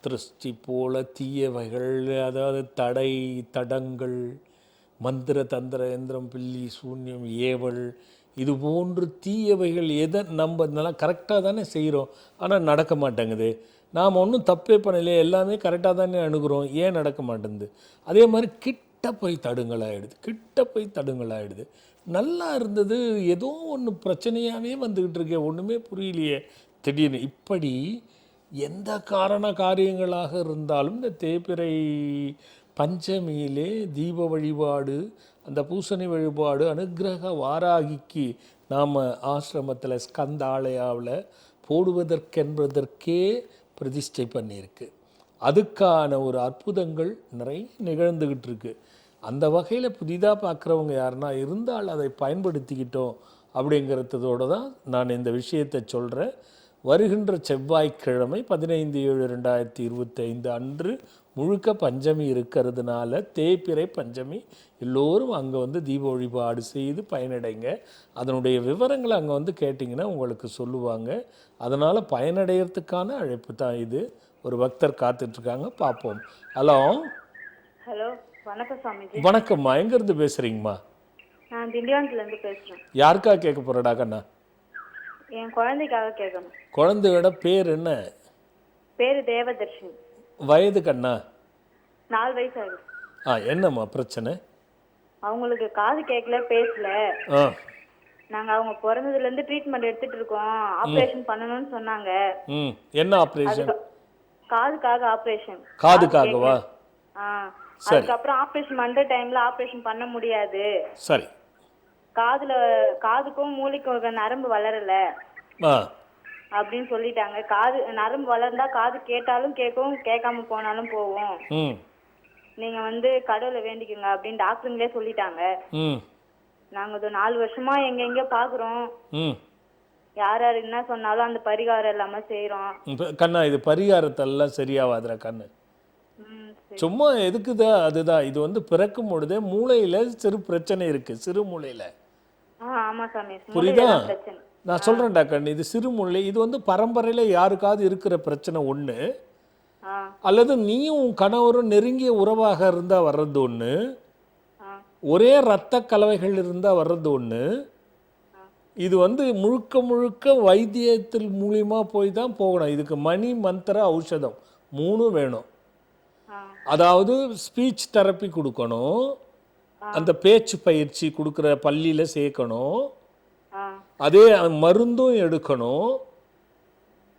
திருஷ்டி போல தீயவைகள், அதாவது தடை தடங்கள், மந்திர தந்திர எந்திரம் பில்லி சூன்யம் ஏவல், இது போன்று தீயவைகள் எதை நம்ம நல்லா கரெக்டாக தானே செய்கிறோம், ஆனால் நடக்க மாட்டேங்குது. நாம் ஒன்றும் தப்பே பண்ணலையே, எல்லாமே கரெக்டாக தானே அணுகிறோம், ஏன் நடக்க மாட்டேங்குது? அதே மாதிரி கிட்ட போய் தடுங்களாயிடுது. நல்லா இருந்தது, ஏதோ ஒன்று பிரச்சனையாகவே வந்துக்கிட்டு இருக்கே, ஒன்றுமே புரியலையே திடீர்னு. இப்படி எந்த காரியங்களாக இருந்தாலும் இந்த தேய்பிறை பஞ்சமியிலே தீப வழிபாடு, அந்த பூசணி வழிபாடு, அனுக்கிரக வாராகிக்கு நாம் ஆசிரமத்தில் ஸ்கந்தாலயாவில் போடுவதற்கென்பதற்கே பிரதிஷ்டை பண்ணியிருக்கு. அதுக்கான ஒரு அற்புதங்கள் நிறைய நிகழ்ந்துக்கிட்டு இருக்கு. அந்த வகையில் புதிதாக பார்க்குறவங்க யாருன்னா இருந்தால் அதை பயன்படுத்திக்கிட்டோம் அப்படிங்கிறதோடு தான் நான் இந்த விஷயத்தை சொல்கிறேன். வருகின்ற செவ்வாய்க்கிழமை 15/7/2025 அன்று முழுக்க பஞ்சமி இருக்கிறதுனால தேய்பிறை பஞ்சமி, எல்லோரும் அங்கே வந்து தீப வழிபாடு செய்து பயனடைங்க. அதனுடைய விவரங்களை அங்கே வந்து கேட்டிங்கன்னா உங்களுக்கு சொல்லுவாங்க. அதனால் பயனடைகிறதுக்கான அழைப்பு தான் இது. ஒரு பக்தர் காத்துட்ருக்காங்க, பார்ப்போம். ஹலோ வணக்கம் சாமிஜி. வணக்கம்மா, எங்கேருந்து பேசுகிறீங்கம்மா? நான் திண்டிவனத்துலேருந்து பேசுகிறேன். யாருக்கா கேட்க போகிறடா கண்ணா? என் குழந்தைக்காக கேட்கணும். குழந்தையோட பேர் என்ன? பேரு தேவதர்ஷினி. வயது கண்ணா? 4 வயசு ஆகுது. என்னம்மா பிரச்சனை? அவங்களுக்கு காது கேட்கல, பேசல. ஆ நாங்க அவங்க பிறந்ததுல இருந்து ட்ரீட்மெண்ட் எடுத்துட்டு இருக்கோம். ஆபரேஷன் பண்ணணும்னு சொன்னாங்க. ம் என்ன ஆப்ரேஷன்? காதுக்காக ஆபரேஷன். காதுக்காகவா? அதுக்கப்புறம் ஆபரேஷன் பண்ற டைம்ல ஆபரேஷன் பண்ண முடியாது. சரி. காதுக்கும் மூளைக்கும் நரம்பு வளரல அப்படின்னு சொல்லிட்டாங்க. காது நரம்பு வளர்ந்தா காது கேட்டாலும் கேட்கும், கேட்காம போனாலும் போகும். நீங்க வந்து கடவுளை வேண்டிக்கங்க அப்படின்னு டாக்டருங்களே சொல்லிட்டாங்க. நாங்க 4 வருஷமா எங்க பாக்குறோம். யார் யார் என்ன சொன்னாலும் அந்த பரிகாரம் இல்லாம செய்யறோம். கண்ணா, இது பரிகாரத்தெல்லாம் சரியாவாதுரா கண்ணு. சும்மா எதுக்குதா? அதுதான் இது வந்து பிறக்கும் பொழுதே மூளையில சிறு பிரச்சனை இருக்கு, சிறு மூளையில. ஆமா சாமி, புரியுதா? நான் சொல்றேன்டா கண்ணு, இது சிறு மூளை. இது வந்து பரம்பரையில யாருக்காவது இருக்கிற பிரச்சனை ஒண்ணு, அல்லது நீயும் உன் கணவரும் நெருங்கிய உறவாக இருந்தா வர்றது ஒண்ணு, ஒரே இரத்த கலவைகள் இருந்தா வர்றது ஒண்ணு. இது வந்து முழுக்க முழுக்க வைத்தியத்தில் மூலியமா போய் தான் போகணும். இதுக்கு மணி மந்திர ஔஷதம் 3 வேணும். அதாவது ஸ்பீச் தெரப்பி கொடுக்கணும், அந்த பேச்சு பயிற்சி கொடுக்குற பள்ளியில் சேர்க்கணும், அதே மருந்தும் எடுக்கணும்,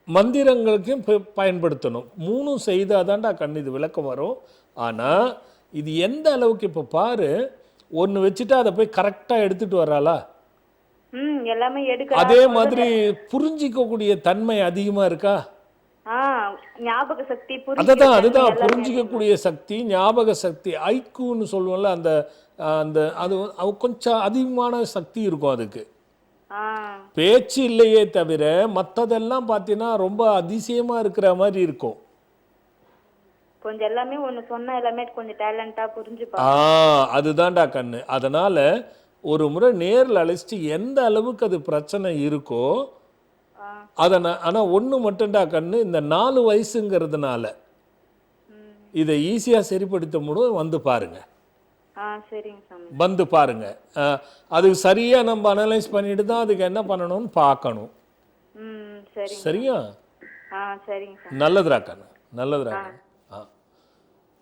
மந்திரங்களுக்கும் பயன்படுத்தணும். 3 செய்தால் தான்டா கண்ணு இது விளக்கம் வரும். ஆனால் இது எந்த அளவுக்கு இப்போ பாரு, ஒன்று வச்சுட்டா அதை போய் கரெக்டாக எடுத்துட்டு வராளா? அதே மாதிரி புரிஞ்சிக்கக்கூடிய தன்மை அதிகமாக இருக்கா? ஞாபக சக்தி, அதுதான் புரிஞ்சிக்கக்கூடிய சக்தி, ஞாபக சக்தி, ஐக்குன்னு சொல்லுவோம்ல, அந்த அந்த அது கொஞ்சம் அதிகமான சக்தி இருக்கும் அதுக்கு. பேச்சு இல்லையே தவிர மற்றதெல்லாம் பார்த்தீங்கன்னா ரொம்ப அதிசயமா இருக்கிற மாதிரி இருக்கும். கொஞ்சம் எல்லாமே ஒன்று சொன்னா எல்லாமே கொஞ்சம் டேலண்டா புரிஞ்சுப்பா. அதுதான்டா கண்ணு. அதனால ஒரு முறை நேரில் அழைச்சிட்டு எந்த அளவுக்கு அது பிரச்சனை இருக்கோ அதை ஆனால் ஒன்று மட்டும்டா கண்ணு, இந்த 4 வயசுங்கிறதுனால இதை ஈஸியாக சரிப்படுத்த முடியும். வந்து பாருங்க, வந்து பாருங்க. அதுக்கு சரியாக நம்ம அனலைஸ் பண்ணிட்டு தான் அதுக்கு என்ன பண்ணணும்னு பார்க்கணும். சரியா? நல்லதுரா கண்ணு, நல்லதுரா கண்ணு.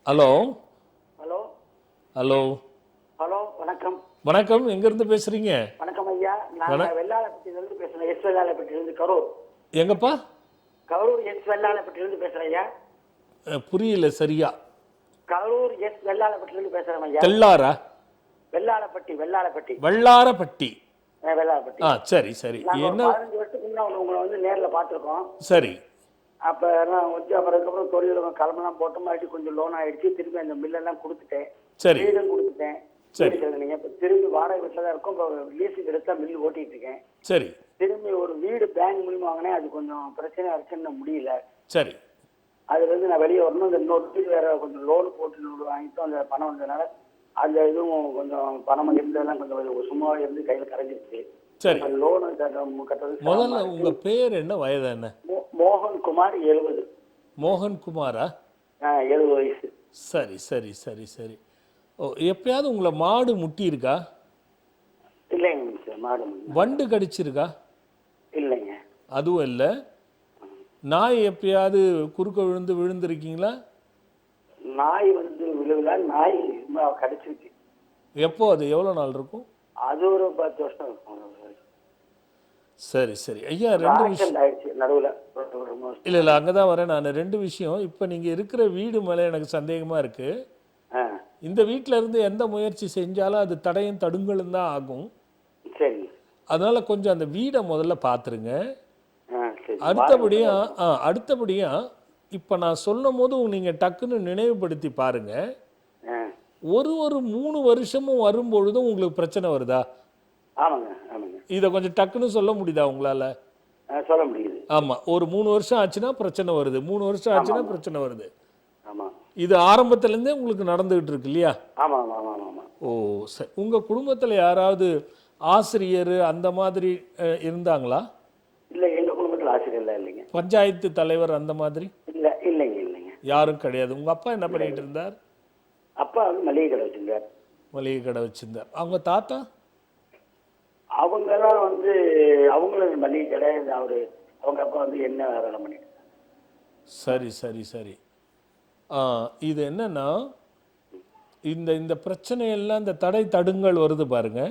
ஹலோ ஹலோ ஹலோ ஹலோ வணக்கம். வணக்கம், எங்கேருந்து பேசுறீங்க? வணக்கம் ஐயா, நான் வெள்ளாளப்பட்டியிலிருந்து பேசுகிறேன். எஸ் வெள்ளாளப்பட்டியிலிருந்து கரூர். எங்கப்பா? கரூர் எஸ் வெள்ளாளப்பட்டியிலிருந்து பேசுகிறேன் ஐயா. புரியல சரியா. கரூர் எஸ் வெள்ளாளப்பட்டியிலிருந்து பேசுகிறேன் ஐயா. தெல்லாரா? வெள்ளாளப்பட்டி. வெள்ளாளப்பட்டி. வெள்ளாரப்பட்டி. வெள்ளாளப்பட்டி. சரி சரி. என்ன 15 வருஷத்துக்கு முன்னாடி உங்களை வந்து நேரில் பார்த்துருக்கோம். சரி. அப்போ நான் கொஞ்சம் அதுக்கப்புறம் தொழில் கிளம்பெல்லாம் போட்ட மாதிரி கொஞ்சம் லோன் ஆகிடுச்சு. திரும்பி அந்த மில்லெல்லாம் கொடுத்துட்டேன். சரி. வீடும் கொடுத்துட்டேன். சரி. நீங்கள் இப்போ திரும்பி வாடகை வீட்டில் தான் இருக்கும். இப்போ லீஸுக்கு எடுத்தா மில்லு ஓட்டிகிட்டு இருக்கேன். சரி. திரும்பி ஒரு வீடு பேங்க் மூலியமா வாங்கினேன். அது கொஞ்சம் பிரச்சனையாக இருக்குன்னு முடியல. சரி. அதுலேருந்து நான் வெளியே வரணும். இந்த இன்னொரு வீடு வேற கொஞ்சம் லோன் போட்டு வாங்கிட்டோம். அந்த பணம் வந்ததுனால அந்த இதுவும் கொஞ்சம் பணம் இருந்ததெல்லாம் கொஞ்சம் சும்மா இருந்து கையில் கரைஞ்சிருச்சு. சரி. லோனு கட்டுறது. முதல்ல உங்க பேர் என்ன, வயது என்ன? மோகன்குமார். 70. மோகன்குமாரா? 70 வயசு. சரி சரி சரி சரி. எப்பயாவது உங்களை மாடு முட்டி இருக்கா? இல்லைங்க சார், மாடு. வண்டு கடிச்சிருக்கா? இல்லைங்க. அதுவும் இல்லை. நாய் எப்பயாவது குறுக்க விழுந்திருக்கீங்களா? நாய் வந்து விழுவில, நாய் கடிச்சிருக்கு. எப்போ? அது எவ்வளோ நாள் இருக்கும்? அது ஒரு 10 வருஷம் இருக்கும். சரி சரி ஐயா, 2 விஷயம் நடுவில். இல்லை அங்கே தான் வரேன் நான். 2 விஷயம். இப்போ நீங்கள் இருக்கிற வீடு மேலே எனக்கு சந்தேகமாக இருக்குது. இந்த வீட்டில் இருந்து எந்த முயற்சி செஞ்சாலும் அது தடையும் தடுங்களும் தான் ஆகும். சரி. அதனால் கொஞ்சம் அந்த வீடை முதல்ல பார்த்துருங்க. அடுத்தபடியாக இப்போ நான் சொல்லும் போது நீங்கள் டக்குன்னு நினைவுபடுத்தி பாருங்கள். ஒரு 3 வருஷமும் வரும்பொழுதும் உங்களுக்கு பிரச்சனை வருதா? ஆமாங்க ஆமாங்க. இதை கொஞ்சம் டக்குன்னு சொல்ல முடியுதா உங்களால்? சொல்ல முடியுது. ஆமாம். ஒரு 3 வருஷம் ஆச்சுன்னா பிரச்சனை வருது, 3 வருஷம் ஆச்சுன்னா பிரச்சனை வருது. ஆமாம். இது ஆரம்பத்துலேருந்தே உங்களுக்கு நடந்துகிட்டு இருக்கு இல்லையா? ஆமாம் ஆமாம் ஆமாம். ஓ சரி. உங்கள் குடும்பத்தில் யாராவது ஆசிரியர் அந்த மாதிரி இருந்தாங்களா? இல்லை, எங்கள் குடும்பத்தில் ஆசிரியர் இல்லைங்க. பஞ்சாயத்து தலைவர் அந்த மாதிரி? இல்லை இல்லைங்க இல்லைங்க. யாரும் கிடையாது. உங்கள் அப்பா என்ன பண்ணிட்டு இருந்தார்? அப்பா வந்து மளிகை கடை வச்சிருந்தார். மளிகை கடை வச்சிருந்தார். அவங்க தாத்தா? அவங்கெல்லாம் வந்து வந்து அவங்களும் மளிகை கடை, அவங்க அப்பா வந்து என்ன வேலை பண்ணிட்டு இருக்காங்க. சரி சரி சரி. இது என்னன்னா இந்த இந்த பிரச்சனையெல்லாம் இந்த தடை தடுங்கள் வருது பாருங்க.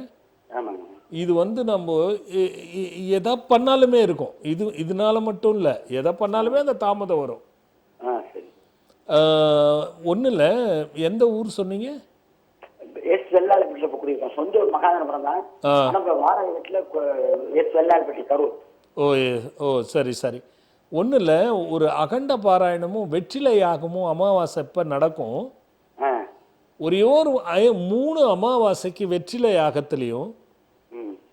ஆமாங்க. இது வந்து நம்ம எதை பண்ணாலுமே இருக்கும். இதனால மட்டும் இல்லை, எதை பண்ணாலுமே அந்த தாமதம் வரும். சரி. ஒன்றும் இல்லை, எந்த ஊர் சொன்னீங்க? எஸ் வெள்ளாளப்பட்டியில் இப்போ குடியிருக்கோம். சொந்த ஊர் மகாதனபுரம் தான். நம்ம வாடகை வீட்டில் எஸ் வெள்ளாளப்பட்டி கரூர். ஓ சரி சரி. ஒன்றும் இல்லை, ஒரு அகண்ட பாராயணமும் வெற்றிலை யாகமும் அமாவாசை இப்போ நடக்கும். ஒரே ஒரு 3 அமாவாசைக்கு வெற்றிலை யாகத்துலேயும்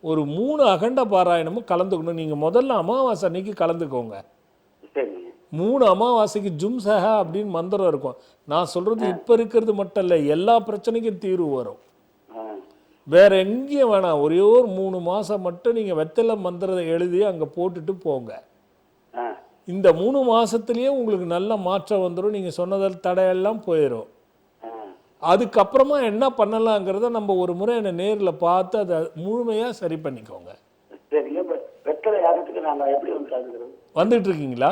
ஒரு 3 அகண்ட பாராயணமும் கலந்துக்கணும். நீங்கள் முதல்ல அமாவாசை அன்னைக்கு கலந்துக்கோங்க. 3 அமாவாசைக்கு ஜும்சஹா அப்படின்னு மந்திரம் இருக்கும். நான் சொல்கிறது இப்போ இருக்கிறது மட்டும் இல்லை, எல்லா பிரச்சனைக்கும் தீர்வு வரும். வேற எங்கேயும் வேணாம், ஒரே ஒரு 3 மாதம் மட்டும் நீங்கள் வெத்தலை மந்திரத்தை எழுதி அங்கே போட்டுட்டு போங்க. இந்த 3 மாதத்துலேயே உங்களுக்கு நல்ல மாற்றம் வந்துடும். நீங்கள் சொன்னதில் தடையெல்லாம் போயிடும். அதுக்கப்புறமா என்ன பண்ணலாங்கிறத நம்ம ஒரு முறை என்னை நேரில் பார்த்து அதை முழுமையாக சரி பண்ணிக்கோங்க. வெத்தலை யாகத்துக்கு நாங்கள் எப்படி வந்துட்டு இருக்கீங்களா?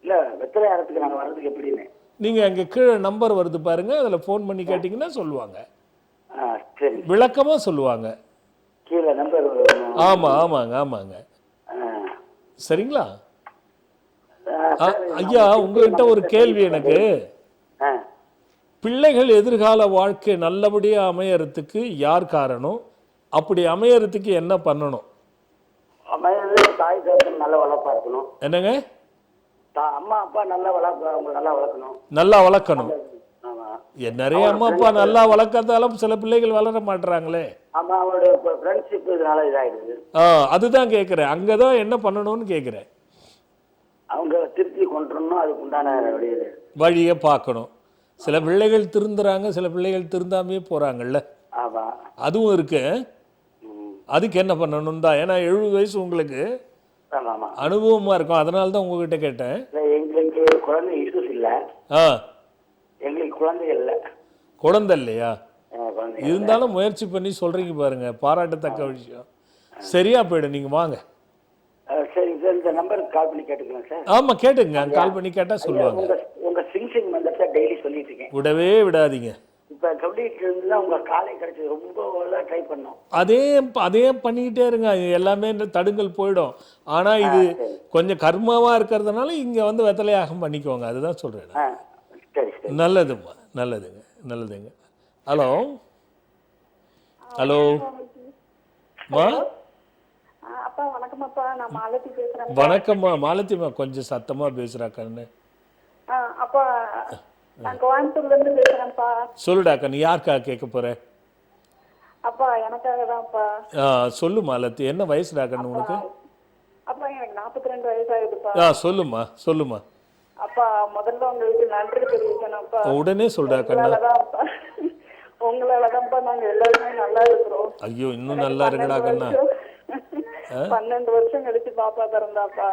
இல்லை, வெத்தலை யாகத்துக்கு நாங்கள் வர்றதுக்கு எப்படின்னு நீங்கள் அங்கே கீழே நம்பர் வருது பாருங்கள், அதில் ஃபோன் பண்ணி கேட்டிங்கன்னா சொல்லுவாங்க. சரி, விளக்கமாக சொல்லுவாங்க. கீழே நம்பர். ஆமாங்க. சரிங்களா? ஐயா, உங்ககிட்ட ஒரு கேள்வி எனக்கு. பிள்ளைகள் எதிர்கால வாழ்க்கை நல்லபடியாக அமையறதுக்கு யார் காரணம்? அப்படி அமையறதுக்கு என்ன பண்ணணும்? தாய் தகப்பன் நல்லா வளர்ப்பாக்கணும். என்னங்க? அம்மா அப்பா நல்லா வளர்க்கணும். நல்லா வளர்க்கணும். நிறைய அம்மா அப்பா நல்லா வளர்க்கறதாலும் சில பிள்ளைகள் வளர மாட்டுறாங்களே. அதுதான் கேட்குறேன், அங்கதான் என்ன பண்ணணும்னு கேட்குறேன். அவங்க திருத்தி கொண்டு அதுக்கு உண்டான வழியை பார்க்கணும். சில பிள்ளைகள் திருந்துறாங்க, சில பிள்ளைகள் திருந்தாமே போறாங்கல்ல, அதுவும் இருக்கு. அதுக்கு என்ன பண்ணணும் தான். ஏன்னா 70 வயசு உங்களுக்கு அனுபவமா இருக்கும், அதனால தான் உங்ககிட்ட கேட்டேன். எங்களுக்கு குழந்தை இஷ்யூஸ் இல்ல. எங்களுக்கு குழந்தை இல்லையா? இருந்தாலும் முயற்சி பண்ணி சொல்றீங்க பாருங்க, பாராட்டத்தக்க விஷயம். சரியா போயிடும், நீங்க வாங்க. சரி சார், இந்த நம்பருக்கு கால் பண்ணி கேட்டுக்கலாம் சார். ஆமா கேட்டுங்க, கால் பண்ணி கேட்டா சொல்லுவாங்க. உங்க சிங் மந்திரத்தை டெய்லி சொல்லிட்டு இருக்கேன், விடவே விடாதீங்க. இப்ப சொல்லிட்டு இருந்தா உங்க காலை கிடைச்சது, ரொம்ப ட்ரை பண்ணோம். அதே பண்ணிக்கிட்டே இருங்க, எல்லாமே தடுங்கல் போயிடும். ஆனா இது கொஞ்சம் கர்மாவா இருக்கிறதுனால இங்க வந்து வெத்தலையாகம் பண்ணிக்கோங்க, அதுதான் சொல்றேன். நல்லதும்மா, நல்லதுங்க. ஹலோ மா. அப்பா வணக்கம். அப்பா நான் மாலதி பேசுறேன். வணக்கம்மா மாலதிமா, கொஞ்சம் சத்தமா பேசுறா கண்ணு. அப்பா நான் கோயம்புத்தூர்ல இருந்து பேசுறேன்ப்பா. சொல்லுடா கண்ணு, யாருக்கா கேட்க போற? அப்பா எனக்காக தான்ப்பா. சொல்லு மாலதி, என்ன வயசுடா கண்ணு உனக்கு? அப்பா எனக்கு 42 வயசாகுதுப்பா. சொல்லுமா. அப்பா முதல்ல உங்களுக்கு நன்றி தெரிவிக்கணும்ப்பா. உடனே சொல்றா கண்ணு. உங்களாலதான்ப்பா நாங்க எல்லாருமே நல்லா இருக்கிறோம். ஐயோ, இன்னும் நல்லா இருங்கடா கண்ணா. 12 வருஷம் கழிச்சு பாப்பா பிறந்தாப்பா.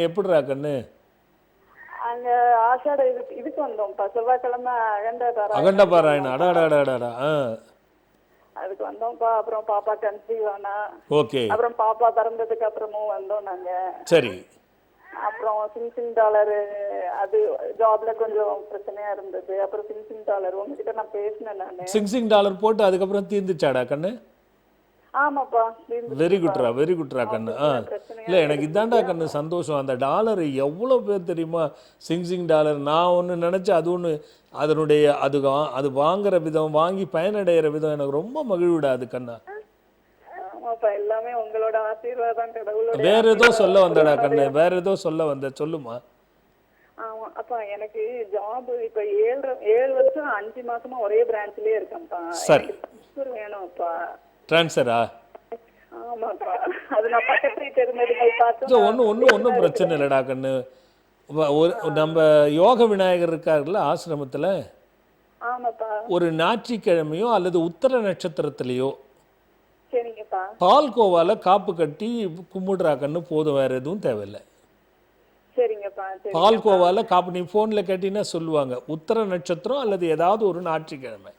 எப்படிடா கண்ணு? அங்க ஆஷாட இதுக்கு வந்தோம்ப்பா, செவ்வாய்க்கிழமை அகண்ட பாராயணம். அதுக்கு வந்தோம்ப்பா. அப்புறம் பாப்பா கன்சீவ் ஆனா. ஓகே. அப்புறம் பாப்பா பிறந்ததுக்கு அப்புறமும் வந்தோம் நாங்க. சரி. அப்புறம் சிங் டாலர் அது ஜாப்ல கொஞ்சம் பிரச்சனையா இருந்தது. அப்புறம் சிங் டாலர் உங்ககிட்ட நான் பேசினேன். நானு சிங் டாலர் போட்டு அதுக்கப்புறம் தீர்ந்துச்சாடா கண்ணு? ஆமாப்பா. வெரி குட்ரா கண்ணு. இல்லை, எனக்கு இதாண்டா கண்ணு சந்தோஷம். அந்த டாலர் எவ்வளோ பேர் தெரியுமா? சிங் டாலர் நான் ஒன்று நினச்சேன், அது ஒன்று அதனுடைய அது வாங்குற விதம், வாங்கி பயனடைகிற விதம் எனக்கு ரொம்ப மகிழ்விடாது கண்ணா. எல்லாமே உங்களோட ஆசீர்வாதம், கடவுளோட. வேற ஏதோ சொல்ல வந்தடா கண்ணு, வேற ஏதோ சொல்ல வந்த, சொல்லுமா. ஆமா அப்பா, எனக்கு ஜாப் இப்ப 7 வருஷம் 5 மாசமா ஒரே பிரான்ச்லயே இருக்கேன்ப்பா. சரி, வேணும்ப்பா. ட்ரான்ஸ்ஃபரா? ஆமாப்பா, அது நான் பக்கத்துல தெரிஞ்சதுகள் பார்த்து. ஒன்றும் பிரச்சனை இல்லைடா கண்ணு. நம்ம யோக விநாயகர் இருக்காருல்ல ஆசிரமத்தில், ஒரு ஞாயிற்றுக்கிழமையோ அல்லது உத்தர நட்சத்திரத்திலேயோ பால்கோவால காப்பு கட்டி கும்பிடுறா கண்ணு, போதும், வேற எதுவும் தேவையில்லை. பால்கோவால காப்பு நீ ஃபோனில் கேட்டீங்கன்னா சொல்லுவாங்க. உத்தர நட்சத்திரம் அல்லது ஏதாவது ஒரு ஞாயிற்றுக்கிழமை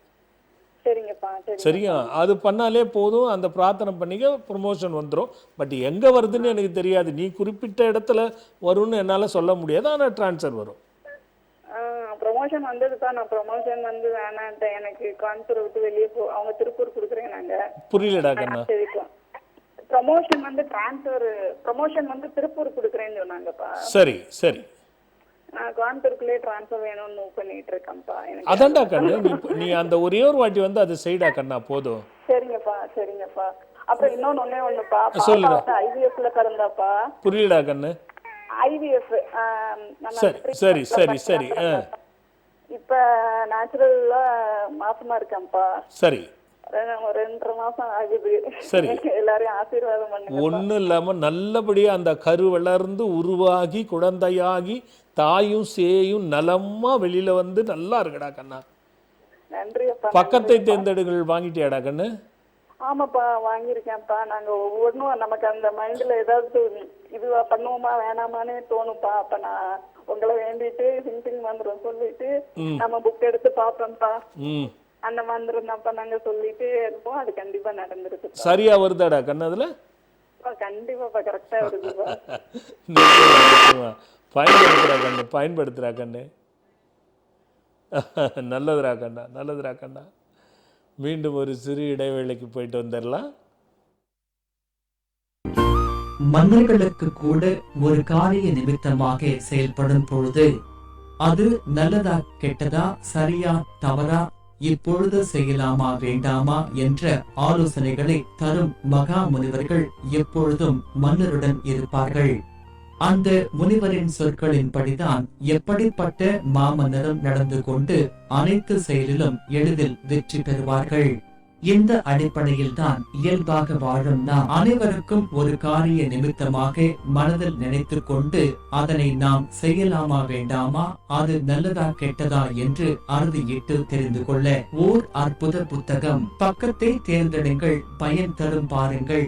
சரிங்கப்பா சரி. சரியா? அது பண்ணாலே போதும், அந்த பிரார்த்தனை பண்ணிக்க ப்ரொமோஷன் வந்துடும். பட் எங்கே வருதுன்னு எனக்கு தெரியாது. நீ குறிப்பிட்ட இடத்துல வரும்னு என்னால் சொல்ல முடியாது, ஆனால் ட்ரான்ஸ்ஃபர் வரும். ப்ரொமோஷன் வந்ததுப்பா. நான் ப்ரொமோஷன் வந்து வேணான்ட்டேன். எனக்கு கோயம்புத்தூர் விட்டு வெளியே அவங்க திருப்பூர் கொடுக்குறேன் நாங்க. புரியலடா கண்ணா. சரிப்பா. ப்ரொமோஷன் வந்து ப்ரொமோஷன் வந்து திருப்பூர் கொடுக்குறேன்னு சொன்னாங்கப்பா. சரி சரி. நான் கோயம்புத்தூருக்குள்ளே ட்ரான்ஸ்ஃபர் வேணும்னு மூவ் பண்ணிட்டு இருக்கேன்ப்பா. எனக்கு அதான்டா கண்ணு, நீ அந்த ஒரே ஒரு வாட்டி வந்து அது செய்டா கண்ணா, போதும். சரிங்கப்பா சரிங்கப்பா. அப்புறம் இன்னொன்னு ஒண்ணுப்பா, சொல்லுடா. ஐவிஎஃப்ல பிறந்தாப்பா. புரியலடா கண்ணு. ஐவிஎஃப் சரி சரி சரி சரி. இப்ப நேச்சுரல்ல மாசமா இருக்கேன்ப்பா. சரி. 2.5 மாசம் ஆகுது. சரி. எல்லாரையும் ஆசீர்வாதம் பண்ணுங்க. ஒன்றும் இல்லாமல் நல்லபடியாக அந்த கரு வளர்ந்து உருவாகி குழந்தையாகி தாயும் சேயும் நலமாக வெளியில் வந்து நல்லா இருக்குடா கண்ணா. நன்றி அப்பா. பக்கத்தை தேர்ந்தெடுகள் வாங்கிட்டியாடா கண்ணு? ஆமாப்பா வாங்கியிருக்கேன்ப்பா. நாங்க ஒவ்வொன்றும் நமக்கு அந்த மைண்ட்ல ஏதாவது இதுவா பண்ணுவோமா வேணாமான்னு தோணுப்பா. அப்ப நான் உங்களை வேண்டிட்டு சிங் மந்திரம் சொல்லிட்டு நம்ம புக் எடுத்து பார்ப்போம்ப்பா. அந்த மந்திரம் தான்ப்பா நாங்க சொல்லிட்டு இருப்போம். அது கண்டிப்பா நடந்துருக்கு. சரியா வருதாடா கண்ணு? அதுல கண்டிப்பாப்பா கரெக்டா வருதுப்பா. பயன்படுத்துறா கண்ணு, பயன்படுத்துறா கண்ணு. நல்லதுரா கண்ணா, நல்லதுரா கண்ணா. மீண்டும் ஒரு சிறு இடைவேளைக்கு போயிட்டு வந்துடலாம். மன்னர்களுக்கு கூட ஒரு காரிய நிமித்தமாக செயல்படும் பொழுது அது நல்லதா கெட்டதா சரியா தவறா இப்பொழுது செய்யலாமா வேண்டாமா என்ற ஆலோசனைகளை தரும் மகா முனிவர்கள் எப்பொழுதும் மன்னருடன் இருப்பார்கள். அந்த முனிவரின் சொற்களின்படிதான் எப்படிப்பட்ட மாமன்னரும் நடந்து கொண்டு அனைத்து செயலிலும் எளிதில் வெற்றி பெறுவார்கள். இந்த அடிப்படையில் தான் இயல்பாக வாழும் நாம் அனைவருக்கும் ஒரு காரிய நிமித்தமாக மனதில் நினைத்து கொண்டு அதனை நாம் செய்யலாமா வேண்டாமா, அது நல்லதா கெட்டதா என்று அறுதியிட்டு தெரிந்து கொள்ள ஓர் அற்புத புத்தகம். பக்கத்தை தேர்ந்தெடுங்கள், பயன் தரும் பாருங்கள்.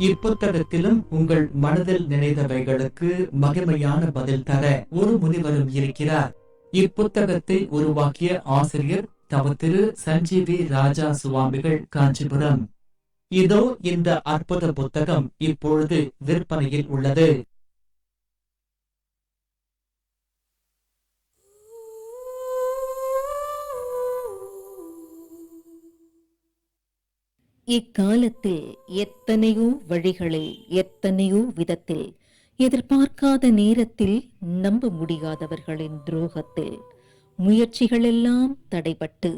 இப்புத்தகத்திலும் உங்கள் மனதில் நினைத்தவைகளுக்கு மகிமையான பதில் தர ஒரு முனிவரும் இருக்கிறார். இப்புத்தகத்தை உருவாக்கிய ஆசிரியர் தவ திரு சஞ்சீவி ராஜா சுவாமிகள், காஞ்சிபுரம். இதோ இந்த அற்புத புத்தகம் இப்பொழுது விற்பனையில் உள்ளது. இக்காலத்தில் எத்தனையோ வழிகளில் எத்தனையோ விதத்தில் எதிர்பார்க்காத நேரத்தில் நம்ப முடியாதவர்களின் துரோகத்தில் முயற்சிகளெல்லாம் தடைபட்டு